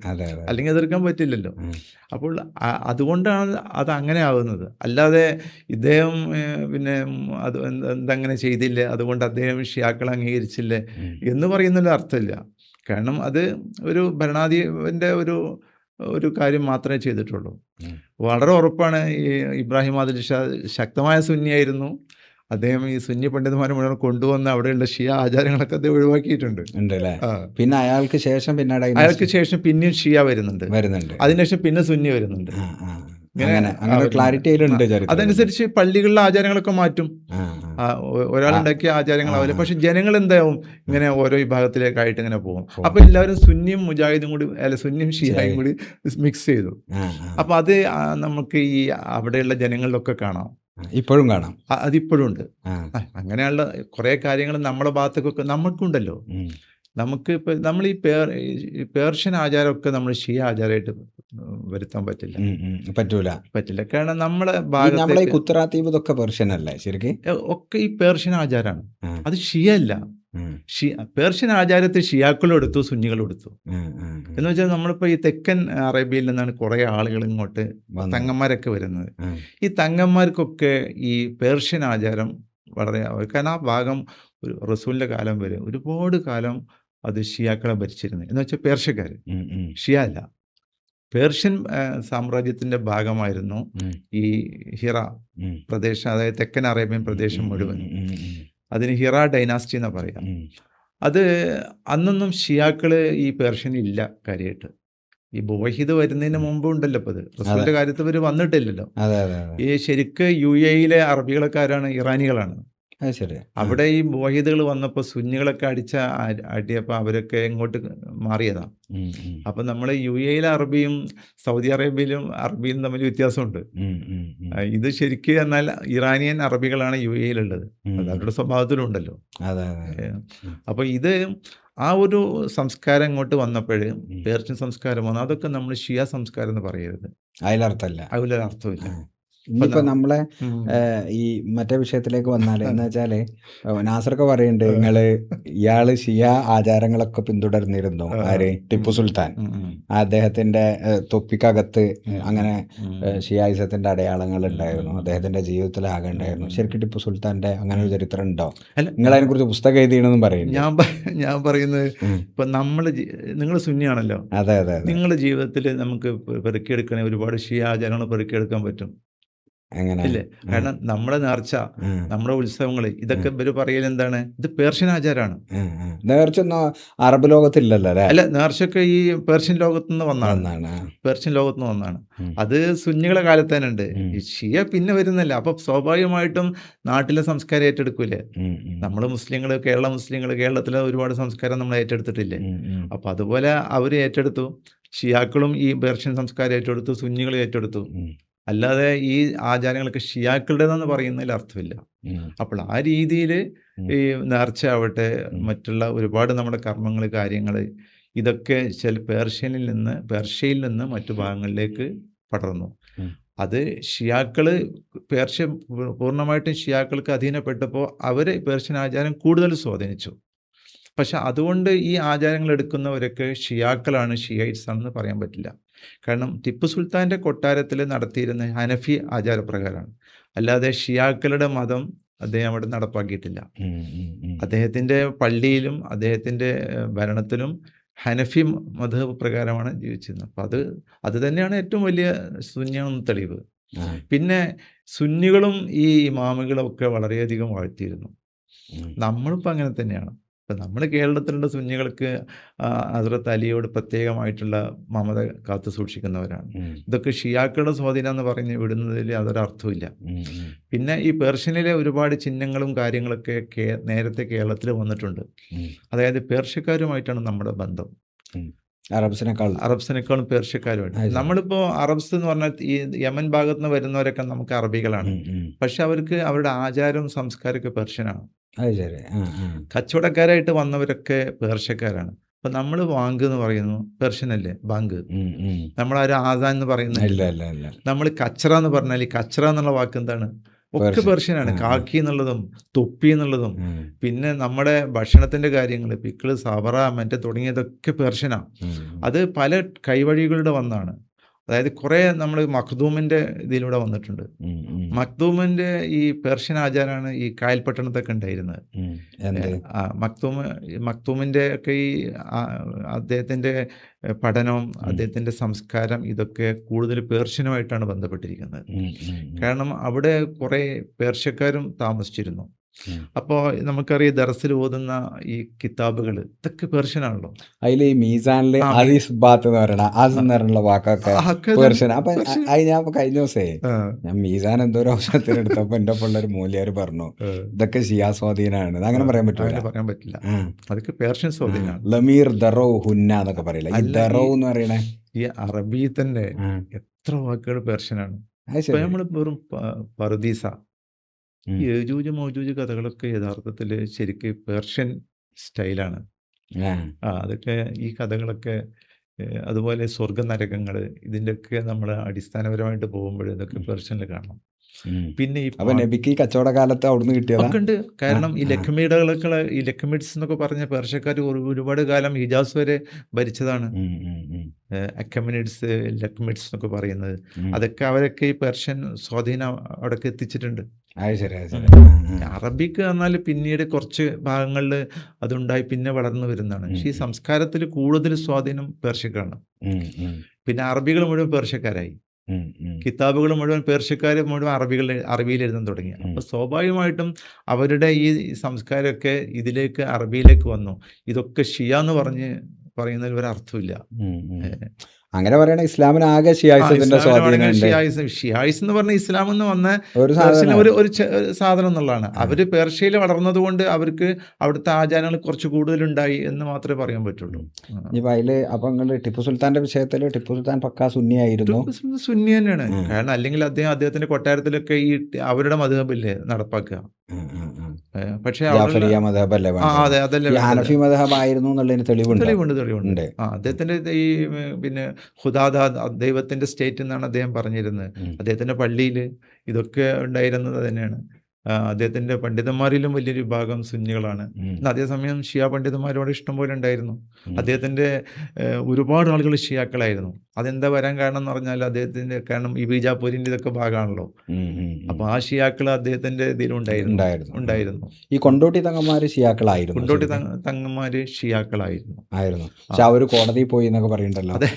അല്ലെങ്കിൽ എതിർക്കാൻ പറ്റില്ലല്ലോ. അപ്പോൾ അതുകൊണ്ടാണ് അത് അങ്ങനെ ആവുന്നത്. അല്ലാതെ ഇദ്ദേഹം പിന്നെ അത് എന്തങ്ങനെ ചെയ്തില്ലേ, അതുകൊണ്ട് അദ്ദേഹം ഷിയാക്കളെ അംഗീകരിച്ചില്ലേ എന്ന് പറയുന്നതിൽ അർത്ഥമില്ല. കാരണം അത് ഒരു ഭരണാധിപൻ്റെ ഒരു കാര്യം മാത്രമേ ചെയ്തിട്ടുള്ളൂ. വളരെ ഉറപ്പാണ് ഈ ഇബ്രാഹിം ആദിൽ ഷാ ശക്തമായ സുന്നിയായിരുന്നു. അദ്ദേഹം ഈ സുന്നി പണ്ഡിതന്മാരെ മുഴുവൻ കൊണ്ടുവന്ന് അവിടെയുള്ള ഷിയ ആചാരങ്ങളൊക്കെ അദ്ദേഹം ഒഴിവാക്കിയിട്ടുണ്ട്. പിന്നെ അയാൾക്ക് ശേഷം പിന്നെയും ഷിയ വരുന്നുണ്ട്, അതിനുശേഷം പിന്നെ സുന്നി വരുന്നുണ്ട്. അതനുസരിച്ച് പള്ളികളിലെ ആചാരങ്ങളൊക്കെ മാറ്റും. ഒരാളുണ്ടാക്കിയ ആചാരങ്ങളാവില്ല, പക്ഷെ ജനങ്ങൾ എന്താവും ഇങ്ങനെ ഓരോ വിഭാഗത്തിലേക്കായിട്ട് ഇങ്ങനെ പോകും. അപ്പൊ എല്ലാവരും സുന്നിയും മുജാഹിദും കൂടി സുന്നിയും ഷിയായും കൂടി മിക്സ് ചെയ്തു. അപ്പൊ അത് നമുക്ക് ഈ അവിടെയുള്ള ജനങ്ങളിലൊക്കെ കാണാം, ഇപ്പോഴും കാണാം, അതിപ്പോഴും ഉണ്ട്. അങ്ങനെയുള്ള കുറെ കാര്യങ്ങൾ നമ്മുടെ ഭാഗത്തേക്കൊക്കെ നമുക്കുണ്ടല്ലോ. നമുക്ക് ഇപ്പം നമ്മൾ ഈ പേർഷ്യൻ ആചാരമൊക്കെ നമ്മൾ ഷിയ ആചാരമായിട്ട് വരുത്താൻ പറ്റില്ല. കാരണം നമ്മളെ ഭാഗത്ത് പേർഷ്യൻ അല്ലേ ശരിക്കും, ഒക്കെ ഈ പേർഷ്യൻ ആചാരമാണ്, അത് ഷിയ അല്ല. പേർഷ്യൻ ആചാരത്തെ ഷിയാക്കളും എടുത്തു, സുന്നികളും എടുത്തു. എന്ന് വെച്ചാൽ നമ്മളിപ്പോൾ ഈ തെക്കൻ അറേബ്യയിൽ നിന്നാണ് കുറേ ആളുകൾ ഇങ്ങോട്ട് തങ്ങന്മാരൊക്കെ വരുന്നത്. ഈ തങ്ങന്മാർക്കൊക്കെ ഈ പേർഷ്യൻ ആചാരം വളരെ, കാരണം ആ ഭാഗം ഒരു റസൂലിൻ്റെ കാലം വരെ ഒരുപാട് കാലം അത് ഷിയാക്കളെ ഭരിച്ചിരുന്നത്. എന്ന് വെച്ചാൽ പേർഷ്യക്കാർ, ഷിയ അല്ല. പേർഷ്യൻ സാമ്രാജ്യത്തിൻ്റെ ഭാഗമായിരുന്നു ഈ ഹിറ പ്രദേശം, അതായത് തെക്കൻ അറേബ്യൻ പ്രദേശം മുഴുവൻ. അതിന് ഹിറ ഡൈനാസ്റ്റി എന്നാണ് പറയാം. അത് അന്നൊന്നും ഷിയാക്കൾ ഈ പേർഷ്യൻ ഇല്ല കാര്യമായിട്ട്. ഈ ബുവഹിദ് വരുന്നതിന് മുമ്പ് ഉണ്ടല്ലോ. ഇപ്പോൾ ഇത് റസൂലിൻ്റെ കാര്യത്തിൽ ഇവർ വന്നിട്ടില്ലല്ലോ. ഈ ശരിക്ക് UAE അറബികളൊക്കെ ആരാണ്? ഇറാനികളാണ്. അവിടെ ഈ ബുവഹിദുകൾ വന്നപ്പോൾ സുന്നികളൊക്കെ അടിയപ്പോൾ അവരൊക്കെ ഇങ്ങോട്ട് മാറിയതാണ്. അപ്പം നമ്മൾ UAE അറബിയും സൗദി അറേബ്യയിലും അറബിയും തമ്മിൽ വ്യത്യാസമുണ്ട്. ഇത് ശരിക്കും എന്നാൽ ഇറാനിയൻ അറബികളാണ് UAE ഉള്ളത്, അത് അവരുടെ സ്വഭാവത്തിലുണ്ടല്ലോ. അപ്പോൾ ഇത് ആ ഒരു സംസ്കാരം ഇങ്ങോട്ട് വന്നപ്പോൾ, പേർഷ്യൻ സംസ്കാരം വന്നു, അതൊക്കെ നമ്മൾ ഷിയ സംസ്കാരം എന്ന് പറയരുത്. അതിലൊരർത്ഥമില്ല. ഇനിയിപ്പോൾ നമ്മളെ ഈ മറ്റേ വിഷയത്തിലേക്ക് വന്നാൽ എന്ന് വെച്ചാൽ നാസറൊക്കെ പറയുന്നുണ്ട് ഇയാള് ഷിയ ആചാരങ്ങളൊക്കെ പിന്തുടർന്നിരുന്നു. ആര്? ടിപ്പു സുൽത്താൻ. അദ്ദേഹത്തിന്റെ തൊപ്പിക്കകത്ത് അങ്ങനെ ഷിയായിസത്തിന്റെ അടയാളങ്ങൾ ഉണ്ടായിരുന്നു, അദ്ദേഹത്തിന്റെ ജീവിതത്തിൽ ആകെ ഉണ്ടായിരുന്നു. ശരിക്കും ടിപ്പു സുൽത്താന്റെ അങ്ങനെ ഒരു ചരിത്രം ഉണ്ടോ? നിങ്ങൾ അതിനെ കുറിച്ച് പുസ്തകം എഴുതിയെന്നും പറയുന്നു. ഞാൻ പറയുന്നത് ഇപ്പൊ നിങ്ങൾ സുന്നിയാണല്ലോ. അതെ. നിങ്ങളുടെ ജീവിതത്തിൽ നമുക്ക് പെറുക്കിയെടുക്കണേ ഒരുപാട് ഷിയ ആചാരങ്ങൾ പെറുക്കിയെടുക്കാൻ പറ്റും. ഇല്ലേ? കാരണം നമ്മുടെ നേർച്ച, നമ്മുടെ ഉത്സവങ്ങൾ, ഇതൊക്കെ ഇവര് പറയൽ എന്താണ്? ഇത് പേർഷ്യൻ ആചാരമാണ്. നേർച്ചൊന്നും അറബ് ലോകത്തില്ലല്ലോ. അല്ല, നേർച്ചയൊക്കെ ഈ പേർഷ്യൻ ലോകത്തുനിന്ന് വന്നാണ്. അത് സുന്നികളെ കാലത്ത് തന്നെ ഉണ്ട്. ഈ ഷിയ പിന്നെ വരുന്നില്ല. അപ്പൊ സ്വാഭാവികമായിട്ടും നാട്ടിലെ സംസ്കാരം ഏറ്റെടുക്കൂലേ? നമ്മൾ മുസ്ലിങ്ങൾ, കേരളത്തിലെ ഒരുപാട് സംസ്കാരം നമ്മൾ ഏറ്റെടുത്തിട്ടില്ലേ? അപ്പൊ അതുപോലെ അവർ ഏറ്റെടുത്തു. ഷിയാക്കളും ഈ പേർഷ്യൻ സംസ്കാരം ഏറ്റെടുത്തു, സുന്നികൾ ഏറ്റെടുത്തു. അല്ലാതെ ഈ ആചാരങ്ങളൊക്കെ ഷിയാക്കളുടേതെന്ന് പറയുന്നതിൽ അർത്ഥമില്ല. അപ്പോൾ ആ രീതിയിൽ ഈ നേർച്ച ആവട്ടെ, മറ്റുള്ള ഒരുപാട് നമ്മുടെ കർമ്മങ്ങൾ, കാര്യങ്ങൾ, ഇതൊക്കെ പേർഷ്യയിൽ നിന്ന് മറ്റു ഭാഗങ്ങളിലേക്ക് പടർന്നു. അത് പേർഷ്യ പൂർണ്ണമായിട്ടും ഷിയാക്കൾക്ക് അധീനപ്പെട്ടപ്പോൾ അവർ പേർഷ്യൻ ആചാരം കൂടുതൽ സ്വാധീനിച്ചു. പക്ഷെ അതുകൊണ്ട് ഈ ആചാരങ്ങൾ എടുക്കുന്നവരൊക്കെ ഷിയാക്കളാണ്, ഷിയൈറ്റ്സ് ആണെന്ന് പറയാൻ പറ്റില്ല. കാരണം ടിപ്പു സുൽത്താൻ്റെ കൊട്ടാരത്തിൽ നടത്തിയിരുന്ന ഹനഫി ആചാരപ്രകാരമാണ്, അല്ലാതെ ഷിയാക്കളുടെ മതം അദ്ദേഹം അവിടെ നടപ്പാക്കിയിട്ടില്ല. അദ്ദേഹത്തിൻ്റെ പള്ളിയിലും അദ്ദേഹത്തിൻ്റെ ഭരണത്തിലും ഹനഫി മദ്ഹബ് പ്രകാരമാണ് ജീവിച്ചിരുന്നത്. അപ്പം അത് തന്നെയാണ് ഏറ്റവും വലിയ സുന്നിയാണെന്ന് തെളിവ്. പിന്നെ സുന്നികളും ഈ ഇമാമുകളും ഒക്കെ വളരെയധികം വാഴ്ത്തിയിരുന്നു. നമ്മളിപ്പോൾ അങ്ങനെ തന്നെയാണ്. ഇപ്പം നമ്മൾ കേരളത്തിലുള്ള സുന്നികൾക്ക് ഹസ്രത്ത് അലിയോട് പ്രത്യേകമായിട്ടുള്ള മമത കാത്തു സൂക്ഷിക്കുന്നവരാണ്. ഇതൊക്കെ ഷിയാക്കളുടെ സ്വാധീനം എന്ന് പറഞ്ഞ് വിടുന്നതിൽ അതൊരർത്ഥമില്ല. പിന്നെ ഈ പേർഷ്യനിലെ ഒരുപാട് ചിഹ്നങ്ങളും കാര്യങ്ങളൊക്കെ നേരത്തെ കേരളത്തിൽ വന്നിട്ടുണ്ട്. അതായത് പേർഷ്യക്കാരുമായിട്ടാണ് നമ്മുടെ ബന്ധം. അറബ്സിനേക്കാളും പേർഷ്യക്കാരുമായിട്ട്. നമ്മളിപ്പോൾ അറബ്സ് എന്ന് പറഞ്ഞാൽ ഈ യമൻ ഭാഗത്ത് നിന്ന് വരുന്നവരൊക്കെ നമുക്ക് അറബികളാണ്. പക്ഷെ അവർക്ക് അവരുടെ ആചാരവും സംസ്കാരമൊക്കെ പേർഷ്യനാണ്. കച്ചവടക്കാരായിട്ട് വന്നവരൊക്കെ പേർഷ്യക്കാരാണ്. അപ്പൊ നമ്മൾ വാങ്ക് എന്ന് പറയുന്നു പേർഷ്യനല്ലേ ബാങ്ക്. നമ്മളാരും ആസാൻ എന്ന് പറയുന്നില്ല. നമ്മൾ കച്ചറ എന്ന് പറഞ്ഞാൽ ഈ കച്ചറ എന്നുള്ള വാക്ക് എന്താണ്? ഒക്കെ പേർഷ്യനാണ്. കാക്കി എന്നുള്ളതും തൊപ്പി എന്നുള്ളതും പിന്നെ നമ്മുടെ ഭക്ഷണത്തിന്റെ കാര്യങ്ങൾ പിക്കിള് സവറ മറ്റേ തുടങ്ങിയതൊക്കെ പേർഷ്യനാണ്. അത് പല കൈവഴികളുടെ വന്നാണ്. അതായത് കുറേ നമ്മൾ മഖ്ദൂമിൻ്റെ ഇതിലൂടെ വന്നിട്ടുണ്ട്. മഖ്ദൂമിൻ്റെ ഈ പേർഷ്യൻ ആചാരമാണ് ഈ കായൽപട്ടണത്തൊക്കെ ഉണ്ടായിരുന്നത്. മഖ്ദൂമിൻ്റെ ഒക്കെ ഈ അദ്ദേഹത്തിൻ്റെ പഠനവും അദ്ദേഹത്തിൻ്റെ സംസ്കാരം ഇതൊക്കെ കൂടുതൽ പേർഷ്യനുമായിട്ടാണ് ബന്ധപ്പെട്ടിരിക്കുന്നത്. കാരണം അവിടെ കുറേ പേർഷ്യക്കാരും താമസിച്ചിരുന്നു. അപ്പോൾ നമുക്കറിയാം ദർസിൽ ഓതുന്ന ഈ കിതാബുകൾ ഇതൊക്കെ പേർഷ്യനാണല്ലോ. അതിൽ ഈ മീസാനിൽ വാക്കൊക്കെ പേർഷ്യൻ. അപ്പൊ ഞാൻ കഴിഞ്ഞ ദിവസേ ഞാൻ മീസാൻ എന്തോരോ അവസരത്തിൽ എടുത്തപ്പോ എന്റെ പിള്ളേർ മൂല്യാർ പറഞ്ഞു ഇതൊക്കെ ഷിയാ സ്വാധീനാണ്. അങ്ങനെ പറയാൻ പറ്റില്ല. അതൊക്കെ പേർഷ്യൻ സ്വാധീനമാണ്. ലമീർ ദറോ ഹുന്ന എന്നൊക്കെ പറയില്ല. ഈ ദറോ എന്ന് പറയണേ ഈ അറബി തന്നെ എത്ര വാക്കുകൾ പേർഷ്യനാണ്. നമ്മൾ വെറും പർദീസ യജൂജ് മൗജൂജ് കഥകളൊക്കെ യഥാർത്ഥത്തിൽ ശരിക്കും പേർഷ്യൻ സ്റ്റൈലാണ്. അതൊക്കെ ഈ കഥകളൊക്കെ അതുപോലെ സ്വർഗ നരകങ്ങൾ ഇതിൻ്റെയൊക്കെ നമ്മൾ അടിസ്ഥാനപരമായിട്ട് പോകുമ്പോൾ ഇതൊക്കെ പേർഷ്യനിൽ കാണണം. പിന്നെ ഈ കച്ചവടകാലത്ത് അവിടുന്ന് കിട്ടിയതൊക്കെ ഉണ്ട്. കാരണം ഈ ലഖ്മിഡ്സ് എന്നൊക്കെ പറഞ്ഞ പേർഷ്യക്കാർ ഒരുപാട് കാലം ഹിജാസ് വരെ ഭരിച്ചതാണ്. അക്കമിനിഡ്സ് ലഖ്മിഡ്സ് എന്നൊക്കെ പറയുന്നത് അതൊക്കെ അവരൊക്കെ ഈ പേർഷ്യൻ സ്വാധീനം അവിടേക്ക് എത്തിച്ചിട്ടുണ്ട്. അറബിക്ക് എന്നാൽ പിന്നീട് കുറച്ച് ഭാഗങ്ങളിൽ അതുണ്ടായി പിന്നെ വളർന്നു വരുന്നതാണ്. പക്ഷേ ഈ സംസ്കാരത്തിൽ കൂടുതൽ സ്വാധീനം പേർഷ്യക്കാണ്. പിന്നെ അറബികൾ മുഴുവൻ പേർഷ്യക്കാരായി. കിതാബുകൾ മുഴുവൻ പേർഷ്യക്കാർ മുഴുവൻ അറബിയിൽ എഴുതാൻ തുടങ്ങി. അപ്പോൾ സ്വാഭാവികമായിട്ടും അവരുടെ ഈ സംസ്കാരമൊക്കെ ഇതിലേക്ക് അറബിയിലേക്ക് വന്നു. ഇതൊക്കെ ഷിയ എന്ന് പറയുന്നതിൽ ഒരർത്ഥമില്ല. അങ്ങനെ പറയണ ഇസ്ലാമിന് ആകെ ഷിയായിസത്തിന്റെ ഷിയായിസ് എന്ന് പറഞ്ഞ ഇസ്ലാം എന്ന് വന്ന ഒരു സാധനം എന്നുള്ളതാണ്. അവര് പേർഷ്യയിൽ വളർന്നതുകൊണ്ട് അവർക്ക് അവിടുത്തെ ആചാരങ്ങൾ കുറച്ച് കൂടുതലുണ്ടായി എന്ന് മാത്രമേ പറയാൻ പറ്റുള്ളൂ. ടിപ്പു സുൽത്താന്റെ വിഷയത്തിൽ ടിപ്പു സുൽത്താൻ പക്കാ സുന്നിയായിരുന്നു. സുന്നി തന്നെയാണ്. കാരണം അല്ലെങ്കിൽ അദ്ദേഹത്തിന്റെ കൊട്ടാരത്തിലൊക്കെ ഈ അവരുടെ മദ്ഹബില്ലേ നടപ്പാക്കുക. പക്ഷേ തെളിവുണ്ട്. അദ്ദേഹത്തിന്റെ ഈ പിന്നെ ഖുദാദ ദൈവത്തിന്റെ സ്റ്റേറ്റ് എന്നാണ് അദ്ദേഹം പറഞ്ഞിരുന്നത്. അദ്ദേഹത്തിന്റെ പള്ളിയിൽ ഇതൊക്കെ ഉണ്ടായിരുന്നത് തന്നെയാണ്. അദ്ദേഹത്തിന്റെ പണ്ഡിതന്മാരിലും വലിയൊരു വിഭാഗം സുന്നികളാണ്. അതേസമയം ഷിയ പണ്ഡിതന്മാരോട് ഇഷ്ടംപോലെ ഉണ്ടായിരുന്നു. അദ്ദേഹത്തിന്റെ ഒരുപാട് ആളുകൾ ഷിയാക്കളായിരുന്നു. അതെന്താ വരാൻ കാരണം എന്ന് പറഞ്ഞാൽ അദ്ദേഹത്തിന്റെ കാരണം ഈ ബീജാപൂരിന്റെ ഇതൊക്കെ ഭാഗമാണല്ലോ. അപ്പൊ ആ ഷിയാക്കൾ അദ്ദേഹത്തിന്റെ ഇതിലുണ്ടായിരുന്നു. ഈ കൊണ്ടോട്ടി തങ്ങന്മാര് ഷിയാക്കളായിരുന്നു. കൊണ്ടോട്ടി തങ്ങന്മാര് ഷിയാക്കളായിരുന്നു. പക്ഷെ അവര് കോടതിയിൽ പോയി എന്നൊക്കെ പറയണ്ടല്ലോ. അതെ,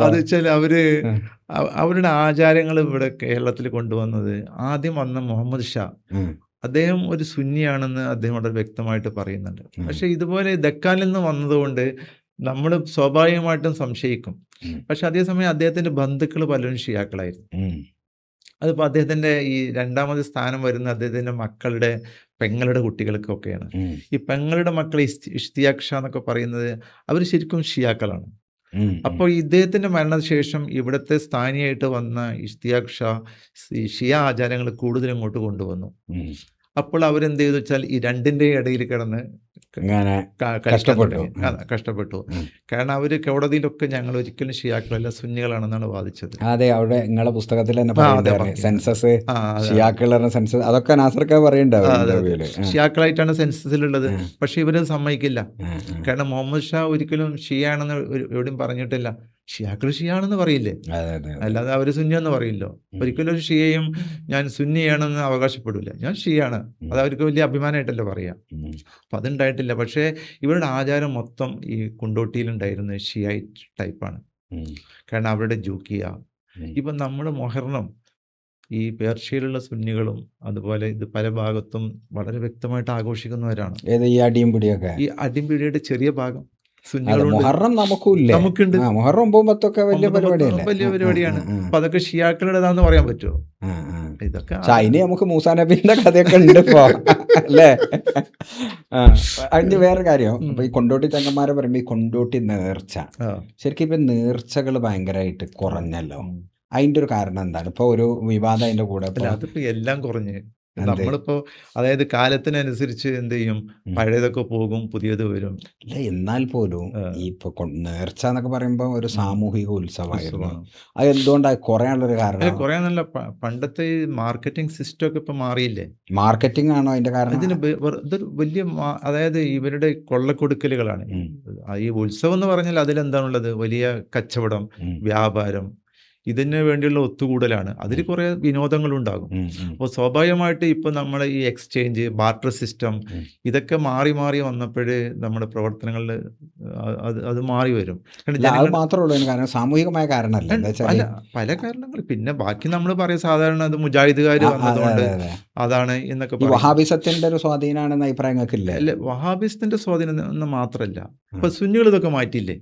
അത് വെച്ചാൽ അവരുടെ ആചാരങ്ങൾ ഇവിടെ കേരളത്തിൽ കൊണ്ടുവന്നത് ആദ്യം വന്ന മുഹമ്മദ് ഷാ അദ്ദേഹം ഒരു സുന്നിയാണെന്ന് അദ്ദേഹം വളരെ വ്യക്തമായിട്ട് പറയുന്നുണ്ട്. പക്ഷെ ഇതുപോലെ ദക്കാനിൽ നിന്ന് വന്നതുകൊണ്ട് നമ്മൾ സ്വാഭാവികമായിട്ടും സംശയിക്കും. പക്ഷെ അതേസമയം അദ്ദേഹത്തിന്റെ ബന്ധുക്കൾ പലരും ഷിയാക്കളായിരുന്നു. അതിപ്പോൾ അദ്ദേഹത്തിന്റെ ഈ രണ്ടാമത് സ്ഥാനം വരുന്ന അദ്ദേഹത്തിന്റെ മക്കളുടെ പെങ്ങളുടെ കുട്ടികൾക്കൊക്കെയാണ്. ഈ പെങ്ങളുടെ മക്കൾ ഇഷ്തിയാഖ് ഷാ എന്നൊക്കെ പറയുന്നത് അവർ ശരിക്കും ഷിയാക്കളാണ്. അപ്പോൾ ഇദ്ദേഹത്തിന്റെ മരണശേഷം ഇവിടുത്തെ സ്ഥാനിയായിട്ട് വന്ന ഇഷ്തിയാഖ് ഷാ ഷിയ ആചാരങ്ങൾ കൂടുതൽ ഇങ്ങോട്ട് കൊണ്ടുവന്നു. അപ്പോൾ അവരെന്ത് ചെയ്തു വെച്ചാൽ ഈ രണ്ടിന്റെ ഇടയിൽ കിടന്ന് കഷ്ടപ്പെട്ടു. കാരണം അവര് കോടതിയിലൊക്കെ ഞങ്ങൾ ഒരിക്കലും ഷിയാക്കളല്ല സുന്നികളാണെന്നാണ് വാദിച്ചത്. അതെ, അവിടെ നിങ്ങളെ പുസ്തകത്തിൽ സെൻസസ് സെൻസസ് അതൊക്കെ നാസർക്ക പറയണ്ടാവും ഷിയാക്കളായിട്ടാണ് സെൻസസിലുള്ളത്. പക്ഷെ ഇവര് സമ്മതിക്കില്ല. കാരണം മുഹമ്മദ് ഷാ ഒരിക്കലും ഷിയാണെന്ന് എവിടെയും പറഞ്ഞിട്ടില്ല. ഷിയാക്കൾ ഷിയാണെന്ന് പറയില്ലേ, അല്ലാതെ അവർ സുന്നിയെന്ന് പറയില്ലോ. ഒരിക്കലും ഒരു ഷിയയും ഞാൻ സുന്നിയാണെന്ന് അവകാശപ്പെടില്ല. ഞാൻ ഷിയാണ്, അത് അവർക്ക് വലിയ അഭിമാനമായിട്ടല്ലേ പറയാം. അപ്പം അതുണ്ടായിട്ടില്ല. പക്ഷേ ഇവരുടെ ആചാരം മൊത്തം ഈ കുണ്ടോട്ടിയിലുണ്ടായിരുന്ന ഷിയായിറ്റ് ടൈപ്പാണ്. കാരണം അവരുടെ ജൂക്കിയ ഇപ്പം നമ്മുടെ മൊഹറം ഈ പേർഷ്യയിലുള്ള സുന്നികളും അതുപോലെ ഇത് പല ഭാഗത്തും വളരെ വ്യക്തമായിട്ട് ആഘോഷിക്കുന്നവരാണ്. ഏത് ഈ അടിയും പിടിയൊക്കെ? ഈ അടിമ്പിടിയുടെ ചെറിയ ഭാഗം അതെ, സുന്നികളുണ്ട്, മുഹറം നമുക്കും ഇല്ലേ? നമുക്കുണ്ട്. മുഹറം 9, 10 വലിയ 9, 10 പരിപാടിയല്ലേ? വലിയ പരിപാടിയാണ്. അപ്പൊ അതൊക്കെ ഷിയാക്കളുടേതാന്ന് പറയാൻ പറ്റുമോ? ഇതൊക്കെ പക്ഷെ അതിന് നമുക്ക് മൂസാ നബീന്റെ കഥയൊക്കെ ഉണ്ട് ഇപ്പോ അല്ലേ? അതിന് വേറെ കാര്യം, ഇപ്പൊ ഈ കൊണ്ടോട്ടി ചങ്ങന്മാരെ പറയുമ്പോ ഈ കൊണ്ടോട്ടി നേർച്ച, ആ, ശരിക്കും ഇപ്പൊ നേർച്ചകൾ ഭയങ്കരമായിട്ട് കുറഞ്ഞല്ലോ. അതിന്റെ ഒരു കാരണം എന്താണ്? ഇപ്പൊ ഒരു വിവാദം അതിന്റെ കൂടെ അല്ല ഇപ്പൊ അതിപ്പോ എല്ലാം കുറഞ്ഞ് എന്ത്? നമ്മളിപ്പോ അതായത് കാലത്തിനനുസരിച്ച് എന്ത് ചെയ്യും, പഴയതൊക്കെ പോകും, പുതിയത് വരും. അല്ല, എന്നാൽ പോലും ഈ ഇപ്പൊ നേർച്ച എന്നൊക്കെ പറയുമ്പോ ഒരു സാമൂഹിക ഉത്സവമായിരുന്നു. ഉത്സവമാണ്. അത് എന്തുകൊണ്ടാണ് കുറയാനുള്ളൊരു അല്ല കാരണം? കുറേ നല്ല പണ്ടത്തെ ഈ മാർക്കറ്റിംഗ് സിസ്റ്റം ഒക്കെ ഇപ്പൊ മാറിയില്ലേ? മാർക്കറ്റിംഗ് ആണോ അതിന്റെ കാരണം? ഇതിന് ഇതൊരു വലിയ അതായത് ഇവരുടെ കൊള്ളക്കൊടുക്കലുകളാണ്. ഉം. ഈ ഉത്സവം എന്ന് പറഞ്ഞാൽ അതിലെന്താണുള്ളത്? വലിയ കച്ചവടം, ഉം. വ്യാപാരം, ഇതിന് വേണ്ടിയുള്ള ഒത്തുകൂടലാണ്. അതിൽ കുറേ വിനോദങ്ങളുണ്ടാകും. ഉം. ഉം. അപ്പോൾ സ്വാഭാവികമായിട്ട് ഇപ്പം നമ്മളെ ഈ എക്സ്ചേഞ്ച്, ബാർട്ടർ സിസ്റ്റം, ഇതൊക്കെ മാറി മാറി വന്നപ്പോൾ നമ്മുടെ പ്രവർത്തനങ്ങളിൽ അത് മാറി വരും. കാരണം അല്ല, അത് ജനങ്ങൾ മാത്രമേ ഉള്ളൂ അതിന് കാരണം. സാമൂഹികമായ കാരണമല്ല. എന്താ വെച്ചാല് അല്ല പല കാരണങ്ങൾ, പിന്നെ ബാക്കി നമ്മൾ പറയും സാധാരണ അത് മുജാഹിദുകാർ അതെ, വന്നതുകൊണ്ട് അതെ. അതാണ് എന്നൊക്കെ ഈ പറയും. വഹാബിസത്തിന്റെ ഒരു സ്വാധീനമാണെന്ന് അഭിപ്രായം നിങ്ങൾക്കില്ലേ? അല്ല വഹാബിസത്തിന്റെ സ്വാധീനം എന്ന് മാത്രമല്ല, ഇപ്പൊ സുന്നികൾ ഇതൊക്കെ മാറ്റിയില്ലേ?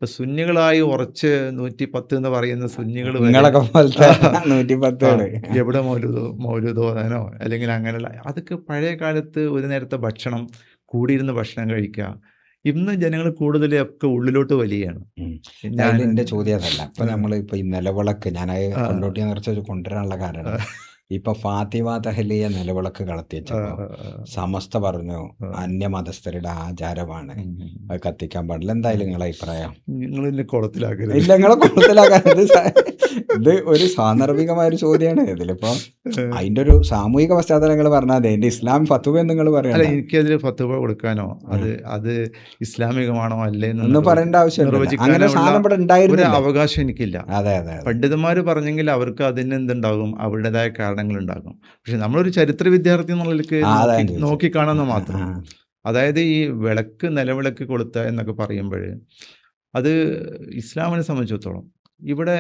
ഇപ്പൊ സുന്നികളായി ഉറച്ച് 110 എന്ന് പറയുന്ന സുന്നികൾ നിങ്ങളൊക്കെ പോലത്തെ 110 എവിടെ മൗലൂദോദാനോ അല്ലെങ്കിൽ അങ്ങനെയുള്ള അതൊക്കെ പഴയ കാലത്ത് ഒരു നേരത്തെ ഭക്ഷണം, കൂടിയിരുന്ന് ഭക്ഷണം കഴിക്കുക. ഇന്ന് ജനങ്ങൾ കൂടുതലൊക്കെ ഉള്ളിലോട്ട് വലിയാണ്. എന്റെ ചോദ്യം അതല്ല. ഇപ്പൊ നമ്മൾ ഇപ്പൊ ഈ നിലവിളക്ക്, ഞാൻ കൊണ്ടോട്ടി നേർച്ച കൊണ്ടുവരാനുള്ള കാരണം ഇപ്പൊ ഫാത്തിമ തഹലിയ നിലവിളക്ക് കളത്തി വെച്ചപ്പോ സമസ്ത പറഞ്ഞു അന്യമതസ്ഥരുടെ ആചാരമാണ്, അത് കത്തിക്കാൻ പാടില്ല. എന്തായാലും നിങ്ങളെ അഭിപ്രായം? നിങ്ങൾ എന്നെ കുളത്തിലാക്കരുത്. ഇല്ല, നിങ്ങളെ കുളത്തിലാക്കാൻ ഇത് ഒരു സാന്ദർഭികമായ ഒരു ചോദ്യമാണ്. ഇതിലിപ്പോ അതിന്റെ ഒരു സാമൂഹിക പശ്ചാത്തലങ്ങൾ പറഞ്ഞാൽ മതി. അതിന്റെ ഇസ്ലാം ഫത്വ നിങ്ങൾ അല്ല പറയാം. എനിക്കതിൽ ഫത്വ കൊടുക്കാനോ അത് ഇസ്ലാമികമാണോ അല്ലേ ഒന്നും പറയേണ്ട ആവശ്യമില്ല. അങ്ങനെ സാധനം ഇവിടെ ഒരു ഉണ്ടായിരുന്നില്ല. അവകാശം എനിക്കില്ല. അതെ, അതെ, അതെ. പണ്ഡിതന്മാർ പറഞ്ഞെങ്കിൽ അവർക്ക് അതിന് എന്തുണ്ടാകും, അവരുടേതായ കാരണങ്ങൾ ഉണ്ടാകും. പക്ഷെ നമ്മളൊരു ചരിത്ര വിദ്യാർത്ഥി എന്നുള്ളതിലേക്ക് അതാ ഞാൻ ചോദിച്ചത്. നോക്കിക്കാണുന്ന മാത്രം. ആ. അതായത് ഈ നിലവിളക്ക് കൊളുത്തുക എന്നൊക്കെ പറയുമ്പോൾ അത് ഇസ്ലാമിനെ സംബന്ധിച്ചിടത്തോളം ഇവിടെ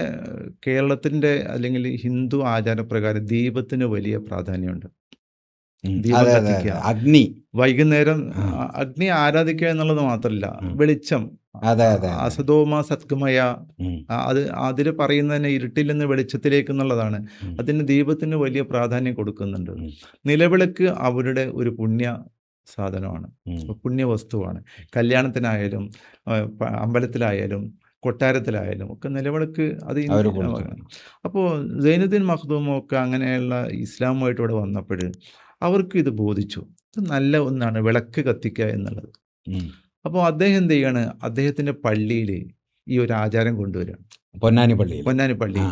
കേരളത്തിൻ്റെ അല്ലെങ്കിൽ ഹിന്ദു ആചാരപ്രകാരം ദീപത്തിന് വലിയ പ്രാധാന്യമുണ്ട്. ദീപം അതെ, അതെ, കത്തിക്കുക, അതെ. അഗ്നി. വൈകുന്നേരം അഗ്നി ആരാധിക്കുക എന്നുള്ളത് മാത്രമല്ല, വെളിച്ചം, അതെ, അതെ, അതെ. അസതോമ സത്കമയ, ഉം. അതിൽ പറയുന്നത് തന്നെ ഇരുട്ടിൽ നിന്ന് വെളിച്ചത്തിലേക്ക് എന്നുള്ളതാണ്. അതിന് ദീപത്തിന് വലിയ പ്രാധാന്യം കൊടുക്കുന്നുണ്ട്. ഉം. നിലവിളക്ക് അവരുടെ ഒരു പുണ്യ സാധനമാണ്, ഉം. പുണ്യ വസ്തുവാണ്. കല്യാണത്തിനായാലും അമ്പലത്തിലായാലും കൊട്ടാരത്തിലായാലും ഒക്കെ നിലവിളക്ക് അത് അവര് കൊടുക്കും. അപ്പോൾ സൈനുദ്ദീൻ മഖ്ദൂമും ഒക്കെ അങ്ങനെയുള്ള ഇസ്ലാമുമായിട്ട് ഇവിടെ വന്നപ്പോൾ അവർക്ക് ഇത് ബോധിച്ചു, ഇത് നല്ല ഒന്നാണ് വിളക്ക് കത്തിക്കുക എന്നുള്ളത്. ഉം. അപ്പോൾ അദ്ദേഹം എന്ത് ചെയ്യാണ്, അദ്ദേഹത്തിൻ്റെ പള്ളിയിൽ ഈ ഒരു ആചാരം കൊണ്ടുവരികയാണ്. പൊന്നാനി പള്ളിയിൽ. പൊന്നാനി പള്ളിയിൽ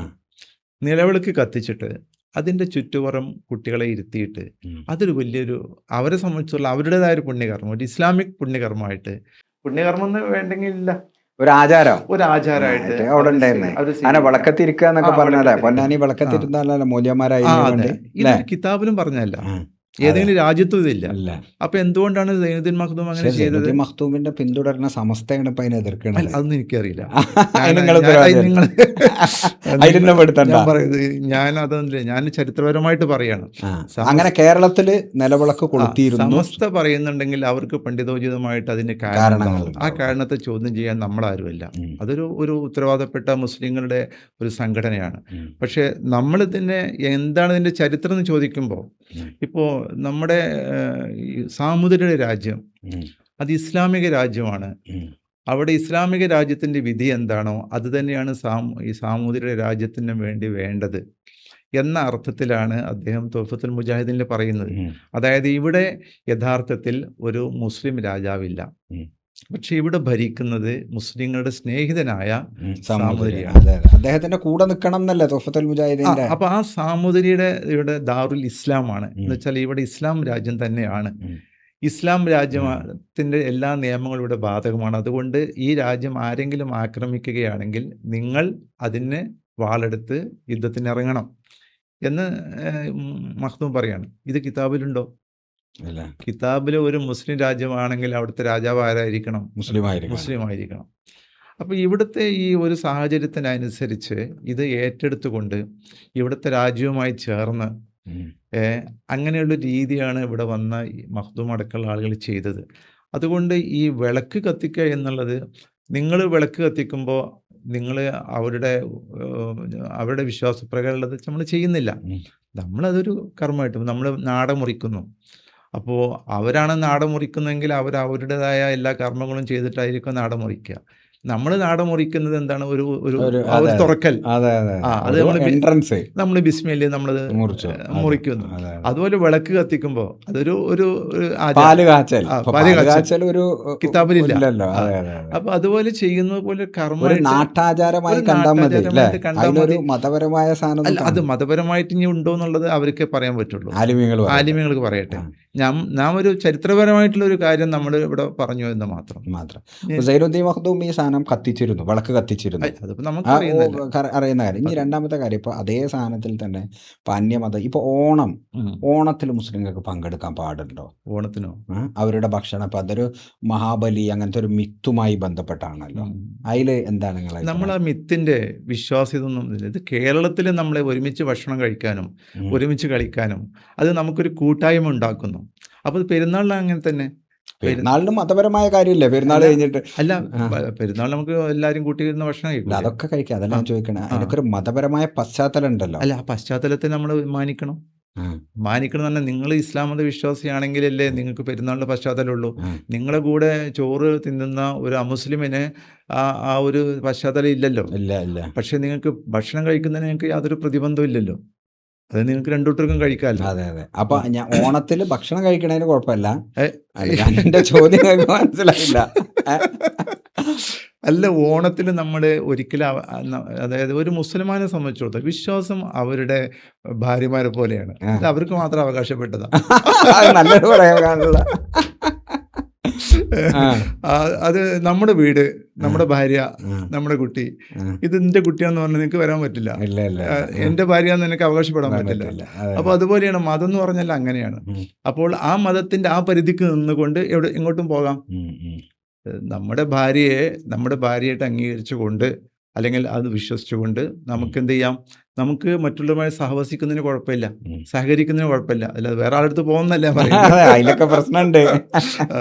നിലവിളക്ക് കത്തിച്ചിട്ട് അതിൻ്റെ ചുറ്റുപുറം കുട്ടികളെ ഇരുത്തിയിട്ട് അതൊരു വലിയൊരു അവരെ സംബന്ധിച്ചുള്ള അവരുടേതായ ഒരു പുണ്യകർമ്മം, ഒരു ഇസ്ലാമിക് പുണ്യകർമ്മമായിട്ട്, പുണ്യകർമ്മം എന്ന് വേണ്ടെങ്കിൽ ഇല്ല, ഒരു ആചാരം, ഒരു ആചാരമായിട്ട് അവിടെ ഉണ്ടായിരുന്നേ. അങ്ങനെ വിളക്കത്തിരിക്കുക എന്നൊക്കെ പറഞ്ഞാലേ പൊന്നാനി വിളക്കത്തിരുന്നാലല്ലോ മൂല്യന്മാരായി. ഇതൊരു കിതാബിലും പറഞ്ഞല്ല, ഏതെങ്കിലും രാജ്യത്തും ഇതില്ല. അപ്പൊ എന്തുകൊണ്ടാണ് സൈനുദ്ദീൻ മഖ്ദൂം അങ്ങനെ ചെയ്തത്? മഖ്ദൂമിന്റെ പിന്തുടരുന്ന സമസ്തയാണ് ഇപ്പൊ അതിനെ എതിർക്കുന്നത്. അതൊന്നും എനിക്കറിയില്ല. ഞാൻ ചരിത്രപരമായിട്ട് പറയാണ്. അങ്ങനെ കേരളത്തില് നിലവിളക്ക് കൊളുത്തിയിരുന്നു. സമസ്ത പറയുന്നുണ്ടെങ്കിൽ അവർക്ക് പണ്ഡിതോചിതമായിട്ട് അതിന് കാരണങ്ങൾ, ആ കാരണത്തെ ചോദ്യം ചെയ്യാൻ നമ്മളാരുമല്ല. അതൊരു ഉത്തരവാദപ്പെട്ട മുസ്ലിങ്ങളുടെ ഒരു സംഘടനയാണ്. പക്ഷെ നമ്മളിതിനെ എന്താണ് ഇതിന്റെ ചരിത്രം എന്ന് ചോദിക്കുമ്പോൾ, ഇപ്പോൾ നമ്മുടെ സാമൂതിരിയുടെ രാജ്യം അത് ഇസ്ലാമിക രാജ്യമാണ്. അവിടെ ഇസ്ലാമിക രാജ്യത്തിൻ്റെ വിധി എന്താണോ അത് തന്നെയാണ് ഈ സാമൂതിരിയുടെ രാജ്യത്തിന് വേണ്ടി വേണ്ടത് എന്ന അർത്ഥത്തിലാണ് അദ്ദേഹം തുഹ്ഫത്തുൽ മുജാഹിദീനിൽ പറയുന്നത്. അതായത് ഇവിടെ യഥാർത്ഥത്തിൽ ഒരു മുസ്ലിം രാജാവില്ല, പക്ഷെ ഇവിടെ ഭരിക്കുന്നത് മുസ്ലിങ്ങളുടെ സ്നേഹിതനായ സാമൂതിരിയാണ്. അദ്ദേഹത്തിന്റെ കൂടെ നിൽക്കണം എന്നല്ലേ തുഹ്ഫത്തുൽ മുജാഹിദീന്റെ. അപ്പൊ ആ സാമൂതിരിയുടെ ഇവിടെ ദാറുൽ ഇസ്ലാമാണ് എന്ന് വെച്ചാൽ ഇവിടെ ഇസ്ലാം രാജ്യം തന്നെയാണ്. ഇസ്ലാം രാജ്യത്തിൻ്റെ എല്ലാ നിയമങ്ങളും ഇവിടെ ബാധകമാണ്. അതുകൊണ്ട് ഈ രാജ്യം ആരെങ്കിലും ആക്രമിക്കുകയാണെങ്കിൽ നിങ്ങൾ അതിന് വാളെടുത്ത് യുദ്ധത്തിന് ഇറങ്ങണം എന്ന് മഖ്ദൂം പറയാണ്. ഇത് കിതാബിലുണ്ടോ? കിതാബിൽ ഒരു മുസ്ലിം രാജ്യമാണെങ്കിൽ അവിടുത്തെ രാജാവ് ആരായിരിക്കണം? മുസ്ലിം ആയിരിക്കണം. അപ്പോൾ ഇവിടുത്തെ ഈ ഒരു സാഹചര്യത്തിനനുസരിച്ച് ഇത് ഏറ്റെടുത്തുകൊണ്ട് ഇവിടുത്തെ രാജ്യവുമായി ചേർന്ന് ഉം. അങ്ങനെയുള്ള രീതിയാണ് ഇവിടെ വന്ന ഈ മഖ്ദൂം അടക്കമുള്ള ആളുകൾ ചെയ്തത്. അതുകൊണ്ട് ഈ വിളക്ക് കത്തിക്കുക എന്നുള്ളത്, നിങ്ങൾ വിളക്ക് കത്തിക്കുമ്പോൾ നിങ്ങൾ അവരുടെ അവരുടെ വിശ്വാസപ്രകാരമുള്ളത് നമ്മൾ ചെയ്യുന്നില്ല. ഉം. നമ്മളതൊരു കർമ്മമായിട്ട് നമ്മൾ നാട മുറിക്കുന്നു. അപ്പോൾ അവരാണ് നാട മുറിക്കുന്നതെങ്കിൽ അവർ അവരുടേതായ എല്ലാ കർമ്മങ്ങളും ചെയ്തിട്ടായിരിക്കും നാട മുറിക്കുക. നമ്മൾ നാട മുറിക്കുന്നത് എന്താണ്? ഒരു ഒരു ഒരു ആ ഒരു അതെ തുറക്കൽ. അതെ അതെ ആ അത് ഒരു നമ്മൾ എൻട്രൻസ് നമ്മൾ ബിസ്മില്ലി നമ്മളത് മുറിച്ചു. അതെ മുറിക്കുന്നു. അതെ അതെ. അതുപോലെ വിളക്ക് കത്തിക്കുമ്പോൾ അതൊരു ഒരു ഒരു പാല് ആചാരം. കാച്ചൽ. ഇപ്പൊ പാല് പാല് കാച്ചൽ കാച്ചൽ ഒരു കിതാബിലില്ല. ഇല്ലല്ലോ. ആ, അതെ അതെ അതെ. അപ്പൊ അതുപോലെ ചെയ്യുന്നത് പോലെ ഒരു കർമ്മമായിട്ട് നാട്ടാചാരമായി ഒരു കണ്ടാൽ മതി അല്ലേ? നാട്ടാചാരമായിട്ട് കണ്ടാൽ അതിലൊരു മതി. മതപരമായ സാധനം അല്ല, അത് കാണും. മതപരമായിട്ട് ഇനി ഉണ്ടോ എന്നുള്ളത് അവർക്ക് പറയാൻ പറ്റുള്ളൂ. ആലിമീങ്ങൾ പറയട്ടെ. ആലിമ്യങ്ങൾക്ക് പറയട്ടെ. ആ, നാം ഒരു ചരിത്രപരമായിട്ടുള്ള ഒരു കാര്യം നമ്മൾ ഇവിടെ പറഞ്ഞു എന്ന് മാത്രം. മാത്രം. സൈനുദ്ദീൻ മഖ്ദൂം ഈ സാധനം കത്തിച്ചിരുന്നു, വിളക്ക് കത്തിച്ചിരുന്നു. അതിപ്പോ നമുക്ക് ആ അറിയുന്നല്ലേ. അറിയുന്ന കാര്യം. ഇനി അത് രണ്ടാമത്തെ കാര്യം, ഇപ്പൊ അതേ സാധനത്തിൽ തന്നെ ഇപ്പൊ അന്യമത, ഇപ്പൊ ഓണം, ഉം. ഓണത്തിൽ മുസ്ലിങ്ങൾക്ക് പങ്കെടുക്കാൻ പാടുണ്ടോ? ഓണത്തിനോ? അവരുടെ ഭക്ഷണം ഇപ്പൊ അതൊരു മഹാബലി അങ്ങനത്തെ ഒരു മിത്തുമായി ബന്ധപ്പെട്ടാണല്ലോ. ഉം. അതില് എന്താണ് നിങ്ങളെ നമ്മൾ ആ അഭിപ്രായം? മിത്തിന്റെ വിശ്വാസ്യതൊന്നും ഇല്ല. ഇത് കേരളത്തിൽ നമ്മളെ ഒരുമിച്ച് ഭക്ഷണം കഴിക്കാനും ഉം. ഒരുമിച്ച് കളിക്കാനും അത് നമുക്കൊരു കൂട്ടായ്മ ഉണ്ടാക്കുന്നു. അപ്പോൾ പെരുന്നാളിന് അങ്ങനെ തന്നെ. പെരുന്നാളിന് മതപരമായ കാര്യമില്ലേ? പെരുന്നാൾ അല്ല കഴിഞ്ഞിട്ട് അല്ല ആ, പെരുന്നാൾ നമുക്ക് എല്ലാവരും കൂട്ടിയിരുന്ന ഭക്ഷണം അല്ല കഴിക്കൂലേ? അതൊക്കെ കഴിക്കാം. അതല്ല ആ ഞാൻ ചോദിക്കണേ, ആ അതിനൊക്കെ ഒരു മതപരമായ പശ്ചാത്തലം ഉണ്ടല്ലോ. അല്ല, ആ പശ്ചാത്തലത്തെ നമ്മൾ മാനിക്കണം. ആ, മാനിക്കണം എന്ന് പറഞ്ഞാൽ, നിങ്ങൾ ഇസ്ലാം മത വിശ്വാസിയാണെങ്കിലല്ലേ നിങ്ങൾക്ക് പെരുന്നാളിൻ്റെ പശ്ചാത്തലമുള്ളൂ. ആ, നിങ്ങളെ കൂടെ ചോറ് തിന്നുന്ന ഒരു അമുസ്ലിമിന് ആ ആ ഒരു പശ്ചാത്തലം ഇല്ലല്ലോ. ഇല്ല ഇല്ല. പക്ഷേ നിങ്ങൾക്ക് ഭക്ഷണം കഴിക്കുന്നതിന് നിങ്ങൾക്ക് യാതൊരു പ്രതിബന്ധവും ഇല്ലല്ലോ. അത് നിങ്ങൾക്ക് രണ്ടുകൂട്ടർക്കും കഴിക്കാമല്ലോ. അതെ അതെ. അപ്പൊ ഞാൻ ഓണത്തിൽ ഭക്ഷണം കഴിക്കണതിന് കുഴപ്പമില്ല. ഏ, അല്ല, ഞാൻ എന്റെ ചോദ്യം കേൾക്കാൻ മനസ്സിലായില്ല. ഏ? അല്ല, ഓണത്തിൽ നമ്മൾ ഒരിക്കലും അതായത് ഒരു മുസൽമാനെ സംബന്ധിച്ചിടത്തോളം വിശ്വാസം അവരുടെ ഭാര്യമാരെ പോലെയാണ്. ആ. അത് അവർക്ക് മാത്രം അവകാശപ്പെട്ടതാണ്. അത് നല്ലൊരു പറയാനുള്ള. ആ, അത് നമ്മുടെ വീട്, ആ, നമ്മുടെ ഭാര്യ, ആ, നമ്മുടെ കുട്ടി, ആ. ഇത് നിന്റെ കുട്ടിയാന്ന് പറഞ്ഞാൽ നിനക്ക് വരാൻ പറ്റില്ല. ഇല്ല ഇല്ല ഇല്ല. ആ, എൻ്റെ ഭാര്യയാന്ന് നിനക്ക് അവകാശപ്പെടാൻ പറയാൻ പറ്റില്ല. പറ്റില്ല. അതെ അപ്പോൾ അതെ. അതുപോലെയാണ് മതം എന്ന് പറഞ്ഞാൽ അങ്ങനെയാണ്. ഉം, അപ്പോൾ ആ മതത്തിൻ്റെ ആ പരിധിക്ക് നിന്നുകൊണ്ട് എങ്ങോട്ടും പോകാം. ഉം, ഉം, നമ്മുടെ ഭാര്യയായിട്ട് അംഗീകരിച്ചുകൊണ്ട്, അല്ലെങ്കിൽ അത് വിശ്വസിച്ചുകൊണ്ട് ഉം, നമുക്ക് എന്ത് ചെയ്യാം? നമുക്ക് മറ്റുള്ളവരുമായി സഹവസിക്കുന്നതിന് കുഴപ്പമില്ല, ഉം. സഹകരിക്കുന്നതിന് കുഴപ്പമില്ല. അല്ലാതെ വേറെ ആളടുത്ത് പോകുന്നല്ല പറയുന്നത്. അതെ, അതിലൊക്കെ പ്രശ്നമുണ്ട്. ആ,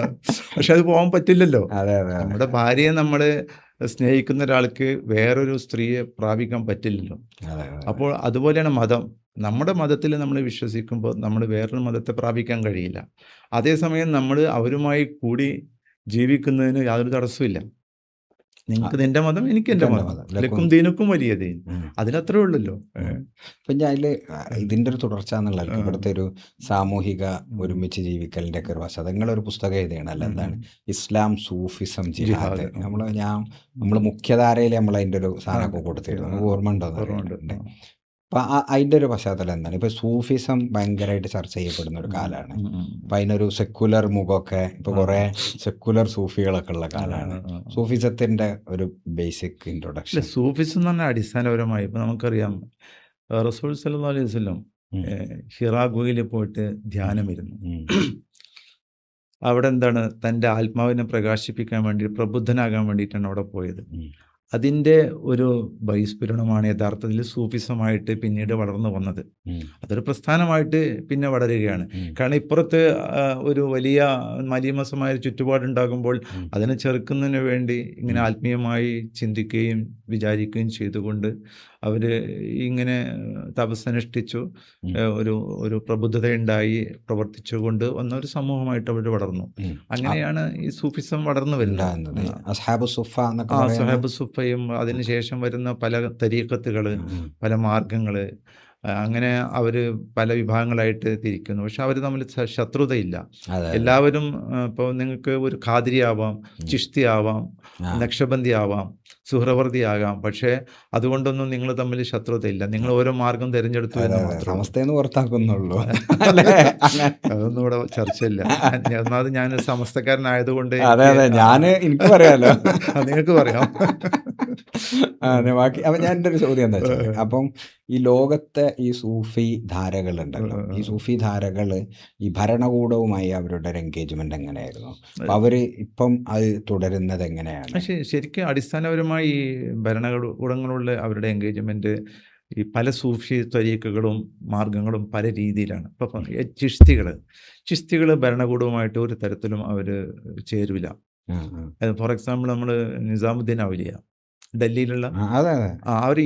പക്ഷെ അത് പോകാൻ പറ്റില്ലല്ലോ. അതെ അതെ അതെ. നമ്മുടെ ഭാര്യയെ നമ്മൾ സ്നേഹിക്കുന്ന ഒരാൾക്ക് വേറൊരു സ്ത്രീയെ പ്രാപിക്കാൻ പറ്റില്ലല്ലോ. അതെ അതെ അതെ. അപ്പോൾ അതുപോലെയാണ് മതം. നമ്മുടെ മതത്തിൽ നമ്മൾ വിശ്വസിക്കുമ്പോൾ നമ്മൾ വേറൊരു മതത്തെ പ്രാപിക്കാൻ കഴിയില്ല. അതേസമയം നമ്മൾ അവരുമായി കൂടി ജീവിക്കുന്നതിന് യാതൊരു തടസ്സമില്ല. ആ, നിങ്ങൾക്ക് നിന്റെ മതം, എനിക്ക് എനിക്ക് എൻ്റെ എന്റെ മതം. മതം. ലക്കും. ലക്കും ദീനുക്കും വലിയ ദീൻ. ഉം, അതിലത്രേ ഉള്ളല്ലോ. ഉം. ഇപ്പൊ ഞാൻ അതില് ഇതിന്റെ ഒരു തുടർച്ച എന്നുള്ള ആ, ഇവിടുത്തെ ഒരു സാമൂഹിക ഉം, ഒരുമിച്ച് ജീവിക്കലിന്റെ ഒക്കെ ഒരു വശം, നിങ്ങളൊരു പുസ്തകം എഴുതിയാണല്ലോ, ഉം, എന്താണ് ഇസ്ലാം, സൂഫിസം, ജിഹാദ്. ജിഹാദ്. നമ്മൾ മുഖ്യധാരയിൽ നമ്മൾ അതിന്റെ ഒരു ആ, സാധനമൊക്കെ കൊടുത്തിരുന്നു. ആ, നമുക്ക് ഓർമ്മ ഉണ്ടോ ഓർമ്മയുണ്ട്. എന്നറിയില്ല. അപ്പൊ അതിന്റെ ഒരു പശ്ചാത്തലം എന്താണ്? ഇപ്പൊ സൂഫിസം ഭയങ്കരമായിട്ട് ചർച്ച ചെയ്യപ്പെടുന്ന ഒരു കാലമാണ്. അപ്പൊ അതിനൊരു സെക്കുലർ മുഖമൊക്കെ, ഇപ്പൊ ആ, കുറെ സെക്കുലർ സൂഫികളൊക്കെ ഉള്ള ആ, കാലമാണ്. ആ, ആ. സൂഫിസത്തിന്റെ ഒരു ബേസിക് ഇല്ല, ഇൻട്രൊഡക്ഷൻ. സൂഫിസം എന്ന് പറഞ്ഞാൽ അടിസ്ഥാനപരമായി ഇപ്പം നമുക്കറിയാം, റസൂൽ സല്ലല്ലാഹു അലൈഹി വസല്ലം ഹിറാ ഗുഹയിൽ പോയിട്ട് ധ്യാനമിരുന്നു. അവിടെ എന്താണ്? തൻ്റെ ആത്മാവിനെ പ്രകാശിപ്പിക്കാൻ വേണ്ടി, പ്രബുദ്ധനാകാൻ വേണ്ടിയിട്ടാണ് അവിടെ പോയത്. അതിൻ്റെ ഒരു ബഹിസ്ഫുരണമാണ് യഥാർത്ഥത്തിൽ സൂഫിസമായിട്ട് പിന്നീട് വളർന്നു വന്നത്. അതൊരു പ്രസ്ഥാനമായിട്ട് പിന്നെ വളരുകയാണ്. കാരണം ഇപ്പുറത്ത് ഒരു വലിയ മലീമസമായ ഒരു ചുറ്റുപാടുണ്ടാകുമ്പോൾ അതിനെ ചെറുക്കുന്നതിന് വേണ്ടി ഇങ്ങനെ ആത്മീയമായി ചിന്തിക്കുകയും വിചാരിക്കുകയും ചെയ്തുകൊണ്ട് അവർ ഇങ്ങനെ തപസ്സനുഷ്ഠിച്ചു, ഒരു പ്രബുദ്ധതയുണ്ടായി പ്രവർത്തിച്ചുകൊണ്ട് വന്ന ഒരു സമൂഹമായിട്ട് അവർ വളർന്നു. അങ്ങനെയാണ് ഈ സൂഫിസം വളർന്നു വരുന്നത്. അസ്ഹാബു സുഫ എന്നൊക്കെ ആ, പറയുന്ന സഹാബ് സുഫയും അതിനുശേഷം വരുന്ന പല തരീഖത്തുകൾ, പല മാർഗങ്ങൾ, അങ്ങനെ അവർ പല വിഭാഗങ്ങളായിട്ട് തിരിക്കുന്നു. പക്ഷെ അവർ തമ്മിൽ ശത്രുതയില്ല. അതെ അതെ. എല്ലാവരും ഇപ്പോൾ നിങ്ങൾക്ക് ഒരു ഖാദിരി ആവാം, ചിഷ്തി ആവാം, ആ, നക്ഷബന്ദി ആവാം, സുഹ്രവർദി ആകാം. പക്ഷേ അതുകൊണ്ടൊന്നും നിങ്ങൾ തമ്മിൽ ശത്രുതയില്ല. നിങ്ങൾ ഓരോ മാർഗം തിരഞ്ഞെടുത്തു അതെ എന്ന് അതെ. മാത്രമേ ഉള്ളൂ. സമസ്തയെന്ന് പുറത്താക്കുന്നുള്ളൂ അല്ലേ? അങ്ങനെ അതൊന്നും ഇവിടെ ചർച്ചയില്ല. ഒന്നാമത് ഞാൻ സമസ്തക്കാരനായതുകൊണ്ട് അതെ എനിക്ക് അതെ. എനിക്ക് പറയാലോ. നിങ്ങൾക്ക് പറയാം. അതെ, ബാക്കി അപ്പം ഞാൻ എൻ്റെ ഒരു ചോദ്യം എന്താ വെച്ചാൽ, അപ്പം ഈ ലോകത്തെ ഈ സൂഫി ധാരകളുണ്ടല്ലോ, ഈ സൂഫി ധാരകൾ ഈ ഭരണകൂടവുമായി അവരുടെ ഒരു എൻഗേജ്മെന്റ് എങ്ങനെയായിരുന്നു? അപ്പം അവർ ഇപ്പം അത് തുടരുന്നത് എങ്ങനെയാണ്? പക്ഷേ ശരിക്കും അടിസ്ഥാനപരമായി ഈ ഭരണകൂടങ്ങളുള്ള അവരുടെ എൻഗേജ്മെൻറ്റ് ഈ പല സൂഫി ത്വരീഖകളും മാർഗങ്ങളും പല രീതിയിലാണ്. ഇപ്പം ചിസ്തികൾ ഭരണകൂടവുമായിട്ട് ഒരു തരത്തിലും അവർ ചേരില്ല. ഫോർ എക്സാമ്പിൾ നമ്മൾ നിസാമുദ്ദീൻ ഔലിയ ഡൽഹിയിലുള്ള അതെ അതെ അവർ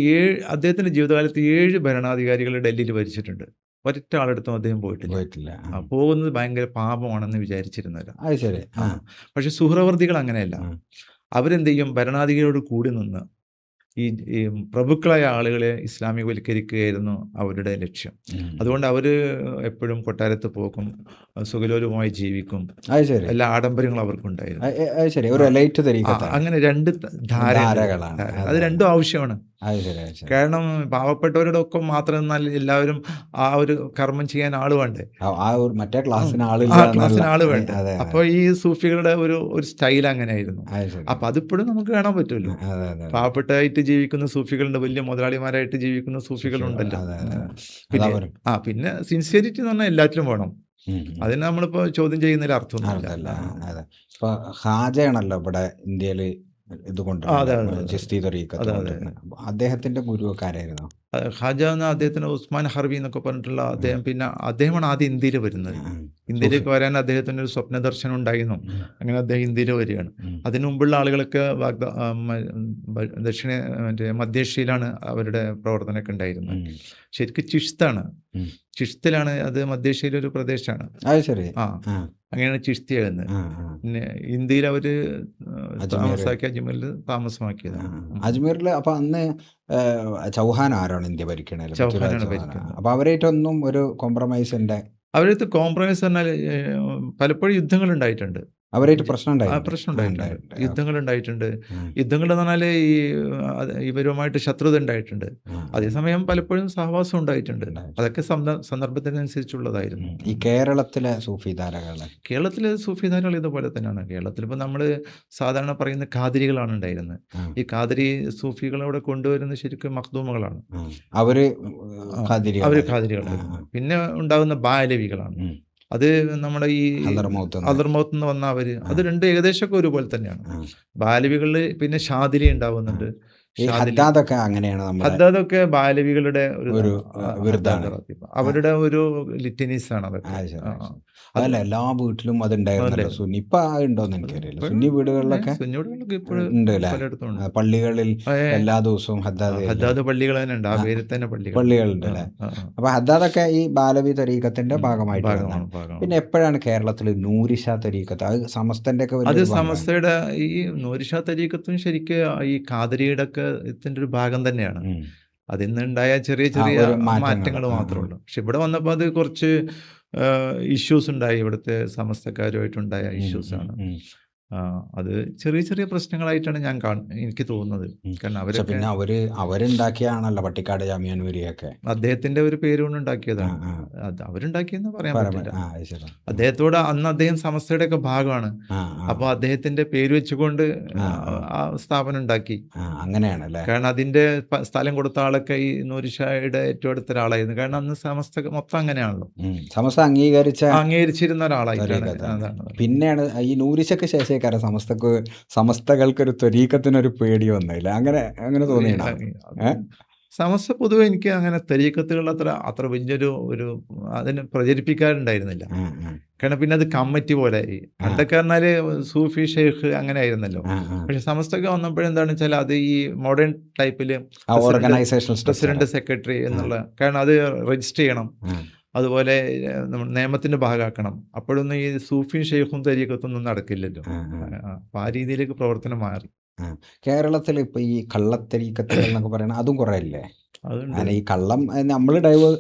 അദ്ദേഹത്തിൻ്റെ ജീവിതകാലത്ത് 7 ഭരണാധികാരികൾ ഡൽഹിയിൽ ഭരിച്ചിട്ടുണ്ട്. ഒരൊറ്റ ആളെടുത്തും അദ്ദേഹം പോയിട്ടില്ല. പോകുന്നത് ഭയങ്കര പാപമാണെന്ന് വിചാരിച്ചിരുന്നില്ല. അത് ശരി. പക്ഷെ സുഹ്രവർദികൾ അങ്ങനെയല്ല. അവരെന്ത് ചെയ്യും, ഭരണാധികാരിയോട് കൂടി നിന്ന് ഈ പ്രഭുക്കളായ ആളുകളെ ഇസ്ലാമികവൽക്കരിക്കുകയായിരുന്നു അവരുടെ ലക്ഷ്യം. അതുകൊണ്ട് അവർ എപ്പോഴും കൊട്ടാരത്ത് പോക്കും, സുഖലോലുമായി ജീവിക്കും, എല്ലാ ആഡംബരങ്ങളും അവർക്കുണ്ടായിരുന്നു. അങ്ങനെ 2 ധാരകളാണ്. അത് രണ്ടും ആവശ്യമാണ്. കാരണം പാവപ്പെട്ടവരുടെ ഒക്കെ മാത്രം എന്നാൽ എല്ലാവരും ആ ഒരു കർമ്മം ചെയ്യാൻ ആള് വേണ്ടേ, മറ്റേ ക്ലാസ്സിന് ആള് വേണ്ടേ. അപ്പോൾ ഈ സൂഫികളുടെ ഒരു സ്റ്റൈൽ അങ്ങനെയായിരുന്നു. അപ്പൊ അതിപ്പോഴും നമുക്ക് കാണാൻ പറ്റുമല്ലോ. പാവപ്പെട്ടായിട്ട് ജീവിക്കുന്ന സൂഫികളുണ്ട്, വലിയ മുതലാളിമാരായിട്ട് ജീവിക്കുന്ന സൂഫികളുണ്ടല്ലോ. പിന്നെ സിൻസിയറിറ്റി എന്ന് പറഞ്ഞാൽ എല്ലാത്തിലും വേണം. അതിന് നമ്മളിപ്പോ ചോദ്യം ചെയ്യുന്നതിൽ അർത്ഥമൊന്നുമില്ല. ഇപ്പൊ ഹാജയാണല്ലോ ഇവിടെ ഇന്ത്യയിൽ ഇതുകൊണ്ട് അദ്ദേഹത്തിന്റെ ഗുരുവൊക്കെ ആരായിരുന്നു? ഖാജ എന്ന അദ്ദേഹത്തിന് ഉസ്മാൻ ഹർബി എന്നൊക്കെ പറഞ്ഞിട്ടുള്ള അദ്ദേഹം. പിന്നെ അദ്ദേഹമാണ് ആദ്യം ഇന്ത്യയിൽ വരുന്നത്. ഇന്ത്യയിലേക്ക് വരാൻ അദ്ദേഹത്തിന് ഒരു സ്വപ്ന ദർശനം ഉണ്ടായിരുന്നു. അങ്ങനെ അദ്ദേഹം ഇന്ത്യയിൽ വരികയാണ്. അതിനു മുമ്പുള്ള ആളുകളൊക്കെ മധ്യേഷ്യയിലാണ് അവരുടെ പ്രവർത്തനമൊക്കെ ഉണ്ടായിരുന്നത്. ശരിക്കും ചിഷ്താണ് അത് മധ്യേഷ്യയിലെ ഒരു പ്രദേശമാണ്. അങ്ങനെയാണ് ചിഷ്തി എഴുതുന്നത്. പിന്നെ ഇന്ത്യയിൽ അവര് അജ്മീറിൽ താമസമാക്കിയതാണ്. അജ്മീറിൽ അപ്പൊ അന്ന് ചൗഹാൻ ആരാണ് ഇന്ത്യ ഭരിക്കണത്? അപ്പൊ അവരായിട്ടൊന്നും ഒരു കോംപ്രമൈസിന്റെ അവരടുത്ത് കോംപ്രമൈസ് പറഞ്ഞാൽ പലപ്പോഴും യുദ്ധങ്ങൾ ഉണ്ടായിട്ടുണ്ട്. അവരായിട്ട് പ്രശ്നം യുദ്ധങ്ങൾ ഉണ്ടായിട്ടുണ്ട്. യുദ്ധങ്ങൾ എന്ന് പറഞ്ഞാൽ ഇവരുമായിട്ട് ശത്രുത ഉണ്ടായിട്ടുണ്ട്. അതേസമയം പലപ്പോഴും സഹവാസം ഉണ്ടായിട്ടുണ്ട്. അതൊക്കെ സന്ദർഭത്തിനനുസരിച്ചുള്ളതായിരുന്നു. ഈ കേരളത്തിലെ സൂഫിധാരകൾ ഇതുപോലെ തന്നെയാണ്. കേരളത്തിൽ ഇപ്പം നമ്മൾ സാധാരണ പറയുന്ന ഖാദിരികളാണ് ഉണ്ടായിരുന്നത്. ഈ ഖാദിരി സൂഫികളവിടെ കൊണ്ടുവരുന്ന ശരിക്കും മഖ്ദൂമുകളാണ്. അവര് ഖാദിരികളായിരുന്നു. പിന്നെ ഉണ്ടാകുന്ന ബാലവികളാണ്. അത് നമ്മുടെ ഈ ഹദർമൗത്ത് എന്ന് വന്ന അവര് അത് രണ്ടും ഏകദേശമൊക്കെ ഒരുപോലെ തന്നെയാണ്. ബാലവികളിൽ പിന്നെ ഷാദിലി ഉണ്ടാവുന്നുണ്ട്. ഹദ്ദാദൊക്കെ ബാലവികളുടെ ഒരു അവരുടെ ഒരു ലിറ്റനീസ് ആണ് അതൊക്കെ. അതല്ല എല്ലാ വീട്ടിലും അതുണ്ടായിരുന്നല്ലോ. സുന്നി ഇപ്പൊ ഉണ്ടോന്ന് എനിക്കറിയില്ല. സുന്നി വീടുകളിലൊക്കെ ഉണ്ട് അല്ലേ? പള്ളികളിൽ എല്ലാ ദിവസവും ഹദ്ദാദ് പള്ളികൾ തന്നെ ഉണ്ട്. ആ പേരിൽ തന്നെ പള്ളികളുണ്ട് അല്ലേ? അപ്പൊ ഹദ്ദാദൊക്കെ ഈ ബാലവി തരീഖത്തിന്റെ ഭാഗമായിട്ട്. പിന്നെ എപ്പോഴാണ് കേരളത്തിൽ നൂരിഷാ തരീഖത്ത്? അത് സമസ്തന്റെ ഒക്കെ അത് സമസ്തയുടെ ഈ നൂരിഷാ തരീഖത്തും ശരിക്കും ഈ ഖാദിരിയുടെ ഒക്കെ ഇതിന്റെ ഒരു ഭാഗം തന്നെയാണ്. അതിൽ നിന്നുണ്ടായ ചെറിയ മാറ്റങ്ങൾ മാത്രമേ ഉള്ളൂ. പക്ഷെ ഇവിടെ വന്നപ്പോൾ അത് കുറച്ച് ഇഷ്യൂസ് ഉണ്ടായി. ഇവിടുത്തെ സമസ്തക്കാരുമായിട്ടുണ്ടായ ഇഷ്യൂസാണ്. അത് ചെറിയ ചെറിയ പ്രശ്നങ്ങളായിട്ടാണ് എനിക്ക് തോന്നുന്നത്. കാരണം അവരുണ്ടാക്കിയാണല്ലോ പട്ടിക്കാട് ജാമിയാനൂരിയൊക്കെ. അദ്ദേഹത്തിന്റെ ഒരു പേര് കൊണ്ട് ഉണ്ടാക്കിയതാണ്. അത് അവരുണ്ടാക്കിയെന്ന് പറയാൻ പറ്റില്ല. അദ്ദേഹത്തോട് അന്ന് അദ്ദേഹം സമസ്തയുടെ ഒക്കെ ഭാഗമാണ്. അപ്പൊ അദ്ദേഹത്തിന്റെ പേര് വെച്ചുകൊണ്ട് ആ സ്ഥാപനം ഉണ്ടാക്കി. അങ്ങനെയാണല്ലേ? കാരണം അതിന്റെ സ്ഥലം കൊടുത്ത ആളൊക്കെ ഈ നൂരിഷായുടെ ഏറ്റവും അടുത്ത ഒരാളായിരുന്നു. കാരണം അന്ന് സമസ്ത മൊത്തം അങ്ങനെയാണല്ലോ. സമസ്ത അംഗീകരിച്ചിരുന്ന ഒരാളായിട്ടാണ്. പിന്നെയാണ് ഈ നൂരിശക്ക് ശേഷം സമസ്തകൾക്കൊരു ത്വരീഖത്തിനൊരു പേടി വന്നില്ല. അങ്ങനെ തോന്നിയാണ്. സമസ്ത പൊതുവെ എനിക്ക് അങ്ങനെ തരീഖത്തുകൾ അത്ര വലിയൊരു അതിന് പ്രചരിപ്പിക്കാറുണ്ടായിരുന്നില്ല. കാരണം പിന്നെ അത് കമ്മിറ്റി പോലെ പണ്ടൊക്കെ പറഞ്ഞാല് സൂഫി ഷെയ്ഖ് അങ്ങനെ ആയിരുന്നല്ലോ. പക്ഷെ സമസ്തയൊക്കെ വന്നപ്പോഴെന്താണെന്ന് വെച്ചാൽ അത് ഈ മോഡേൺ ടൈപ്പില് പ്രസിഡന്റ് സെക്രട്ടറി എന്നുള്ള, കാരണം അത് രജിസ്റ്റർ ചെയ്യണം, അതുപോലെ നിയമത്തിന്റെ ഭാഗമാക്കണം. അപ്പോഴൊന്നും ഈ സൂഫിയും ഷെയ്ഖും തരീഖത്തൊന്നും നടക്കില്ലല്ലോ. അപ്പൊ ആ രീതിയിലേക്ക് പ്രവർത്തനം മാറി. കേരളത്തിൽ ഇപ്പൊ ഈ കള്ളത്തരീക്കത്തുകൾ എന്നൊക്കെ പറയണ അതും കുറെ ഇല്ലേ? അങ്ങനെ ഈ കള്ളം നമ്മൾ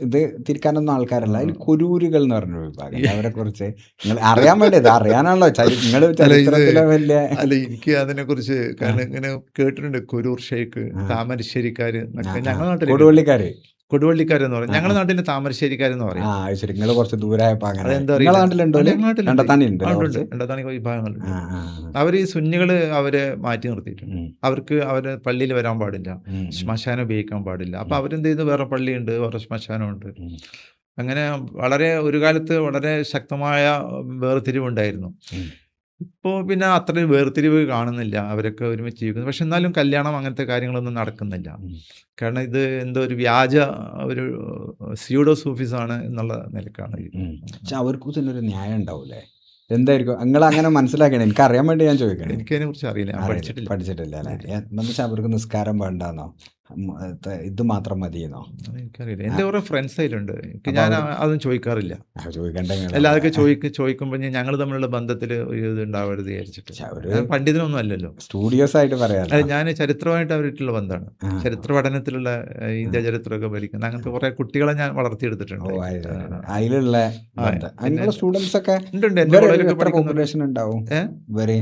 ഇത് തിരിക്കാനൊന്നും ആൾക്കാരല്ല. അതിൽ കൊരൂരുകൾ എന്ന് പറഞ്ഞൊരു വിഭാഗം. അവരെ കുറിച്ച് നിങ്ങൾ അറിയാൻ വേണ്ടിയത് അറിയാനാണല്ലോ നിങ്ങൾ ചരിത്രത്തിലെ വലിയ. അല്ല, എനിക്ക് അതിനെ കുറിച്ച് കാരണം ഇങ്ങനെ കേട്ടിട്ടുണ്ട്. കൊരൂർ ഷെയ്ഖ്, താമരശ്ശേരിക്കാര്, ഞങ്ങളുടെ നാട്ടിൽ കൊടുവള്ളിക്കാര് കൊടുവള്ളിക്കാരെന്ന് പറയും. ആ, ഞങ്ങളുടെ ആ. നാട്ടിൽ താമരശ്ശേരിക്കാരെന്ന് ആ പറയും. അത് ശരി. നിങ്ങൾ കുറച്ച് ദൂരമായപ്പോ അങ്ങനെ അതെന്താ നിങ്ങളെ അറിയില്ല. നാട്ടിലുണ്ടോ ഞങ്ങളുടെ നാട്ടിലുണ്ട്. രണ്ടത്താണി ഉണ്ടല്ലോ ഉണ്ട് കുറച്ച്. രണ്ടത്താണി വിഭാഗങ്ങളുണ്ട്. ആ ആ അവർ ഈ സുന്നികൾ അവരെ മാറ്റി നിർത്തിയിട്ടുണ്ട്. ഉം, അവർക്ക് അവരെ പള്ളിയിൽ വരാൻ പാടില്ല, ഉം, ഉം, ശ്മശാനം ഉപയോഗിക്കാൻ പാടില്ല. അപ്പോൾ അവരെന്ത് ചെയ്തു, വേറെ പള്ളിയുണ്ട്, വേറെ ശ്മശാനമുണ്ട്. ഉം, അങ്ങനെ വളരെ ഒരു കാലത്ത് വളരെ ശക്തമായ വേർതിരിവുണ്ടായിരുന്നു. ഉം. ഇപ്പോൾ പിന്നെ അത്രയും വേർതിരിവ് കാണുന്നില്ല. അവരൊക്കെ ഒരുമിച്ച് ജീവിക്കുന്നു. പക്ഷെ എന്നാലും കല്യാണം അങ്ങനത്തെ കാര്യങ്ങളൊന്നും നടക്കുന്നില്ല. ഉം. കാരണം ഇത് എന്തോ ഒരു വ്യാജ ഒരു സ്യൂഡോ സൂഫിസാണ് എന്നുള്ള നിലക്കാണ് പക്ഷെ അവർക്കും ഇതിനൊരു ന്യായം ഉണ്ടാവൂലേ? എന്തായിരിക്കും നിങ്ങൾ അങ്ങനെ മനസ്സിലാക്കണം? എനിക്ക് അറിയാൻ വേണ്ടി ഞാൻ ചോദിക്കണേ. എനിക്കതിനെ കുറിച്ച് അറിയില്ല, ഞാൻ പഠിച്ചിട്ടില്ല. പഠിച്ചിട്ടില്ല അല്ലേ? എന്താ വെച്ചാൽ അവർക്ക് നിസ്കാരം വേണ്ടാന്നോ, ഇത് മാത്രം മതിയെന്നോ? എനിക്കറിയില്ല. എൻ്റെ കുറേ ഫ്രണ്ട്സ് അതിലുണ്ട്. ഞാൻ അതൊന്നും ചോദിക്കാറില്ല. ചോദിക്കണ്ടേ? അല്ല, അതൊക്കെ ചോദിക്കുമ്പോൾ ഞങ്ങൾ തമ്മിലുള്ള ബന്ധത്തിൽ ഒരു ഇത് ഉണ്ടാവരുത് വിചാരിച്ചിട്ട്. ഞാൻ പണ്ഡിതനൊന്നും അല്ലല്ലോ. സ്റ്റുഡിയോസ് ആയിട്ട് പറയാം. അല്ല, ഞാൻ ചരിത്രമായിട്ട് അവരായിട്ടുള്ള ബന്ധമാണ്. ചരിത്ര പഠനത്തിലുള്ള ഇന്ത്യ ചരിത്രമൊക്കെ പഠിക്കുന്ന അങ്ങനത്തെ കുറേ കുട്ടികളെ ഞാൻ വളർത്തിയെടുത്തിട്ടുണ്ട്. അതിലുള്ള സ്റ്റുഡൻസ് ഒക്കെ ഉണ്ട്. എത്ര പോപ്പുലേഷൻ ഉണ്ടാവും ഇവര്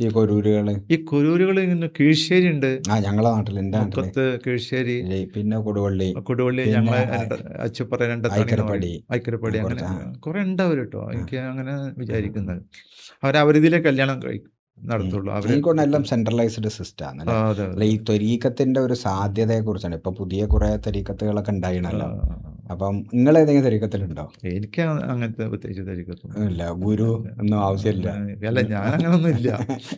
ഈ കൊരൂരുകള്? ഈ കൊരൂരുകൾ ഇങ്ങനെ കീഴ്ശ്ശേരി ഉണ്ട്. ഞങ്ങളെ നാട്ടിൽ, എൻ്റെ മുക്കത്ത് കീഴ്ശ്ശേരി, പിന്നെ കൊടുവള്ളി, ഞങ്ങളെ അച്ചുപ്പറ, ഐക്കരപ്പടി, അങ്ങനെ കുറെ ഉണ്ടാവും കേട്ടോ. എനിക്ക് അങ്ങനെ വിചാരിക്കുന്നത് അവരവരിതിലെ കല്യാണം നടത്തുള്ളൂ. എല്ലാം സെൻട്രലൈസ്ഡ് സിസ്റ്റം ആണ്. ഈ ത്വരീക്കത്തിന്റെ ഒരു സാധ്യതയെ കുറിച്ചാണ്. ഇപ്പൊ പുതിയ കുറെ തരീക്കത്തുകളൊക്കെ ഉണ്ടായിണല്ലോ. അപ്പം നിങ്ങൾ ഏതെങ്കിലും തരീക്കത്തിലുണ്ടോ? എനിക്ക് അങ്ങനത്തെ പ്രത്യേകിച്ച് തരീക്കത്തൊന്നും ഇല്ല. ഗുരു ഒന്നും ആവശ്യമില്ല. അല്ല, ഞാൻ അങ്ങനൊന്നും ഇല്ല.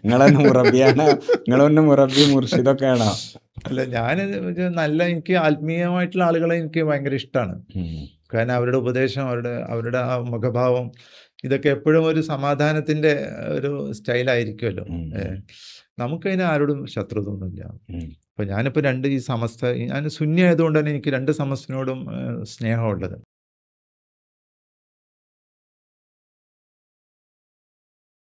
നിങ്ങളെന്നെ മുറബിയാണ്? നിങ്ങളൊന്ന് മുറബി മുർഷിദൊക്കെ ആണോ? അല്ല, ഞാൻ നല്ല, എനിക്ക് ആത്മീയമായിട്ടുള്ള ആളുകളെ എനിക്ക് ഭയങ്കര ഇഷ്ടമാണ്. കാരണം അവരുടെ ഉപദേശം, അവരുടെ ആ മുഖഭാവം, ഇതൊക്കെ എപ്പോഴും ഒരു സമാധാനത്തിൻ്റെ ഒരു സ്റ്റൈലായിരിക്കുമല്ലോ. നമുക്കതിന് ആരോടും ശത്രുതൊന്നുമില്ല. അപ്പോൾ ഞാനിപ്പോൾ ഞാൻ സുന്നി ആയതുകൊണ്ട് തന്നെ എനിക്ക് രണ്ട് സമസ്തനോടും സ്നേഹമുള്ളത്.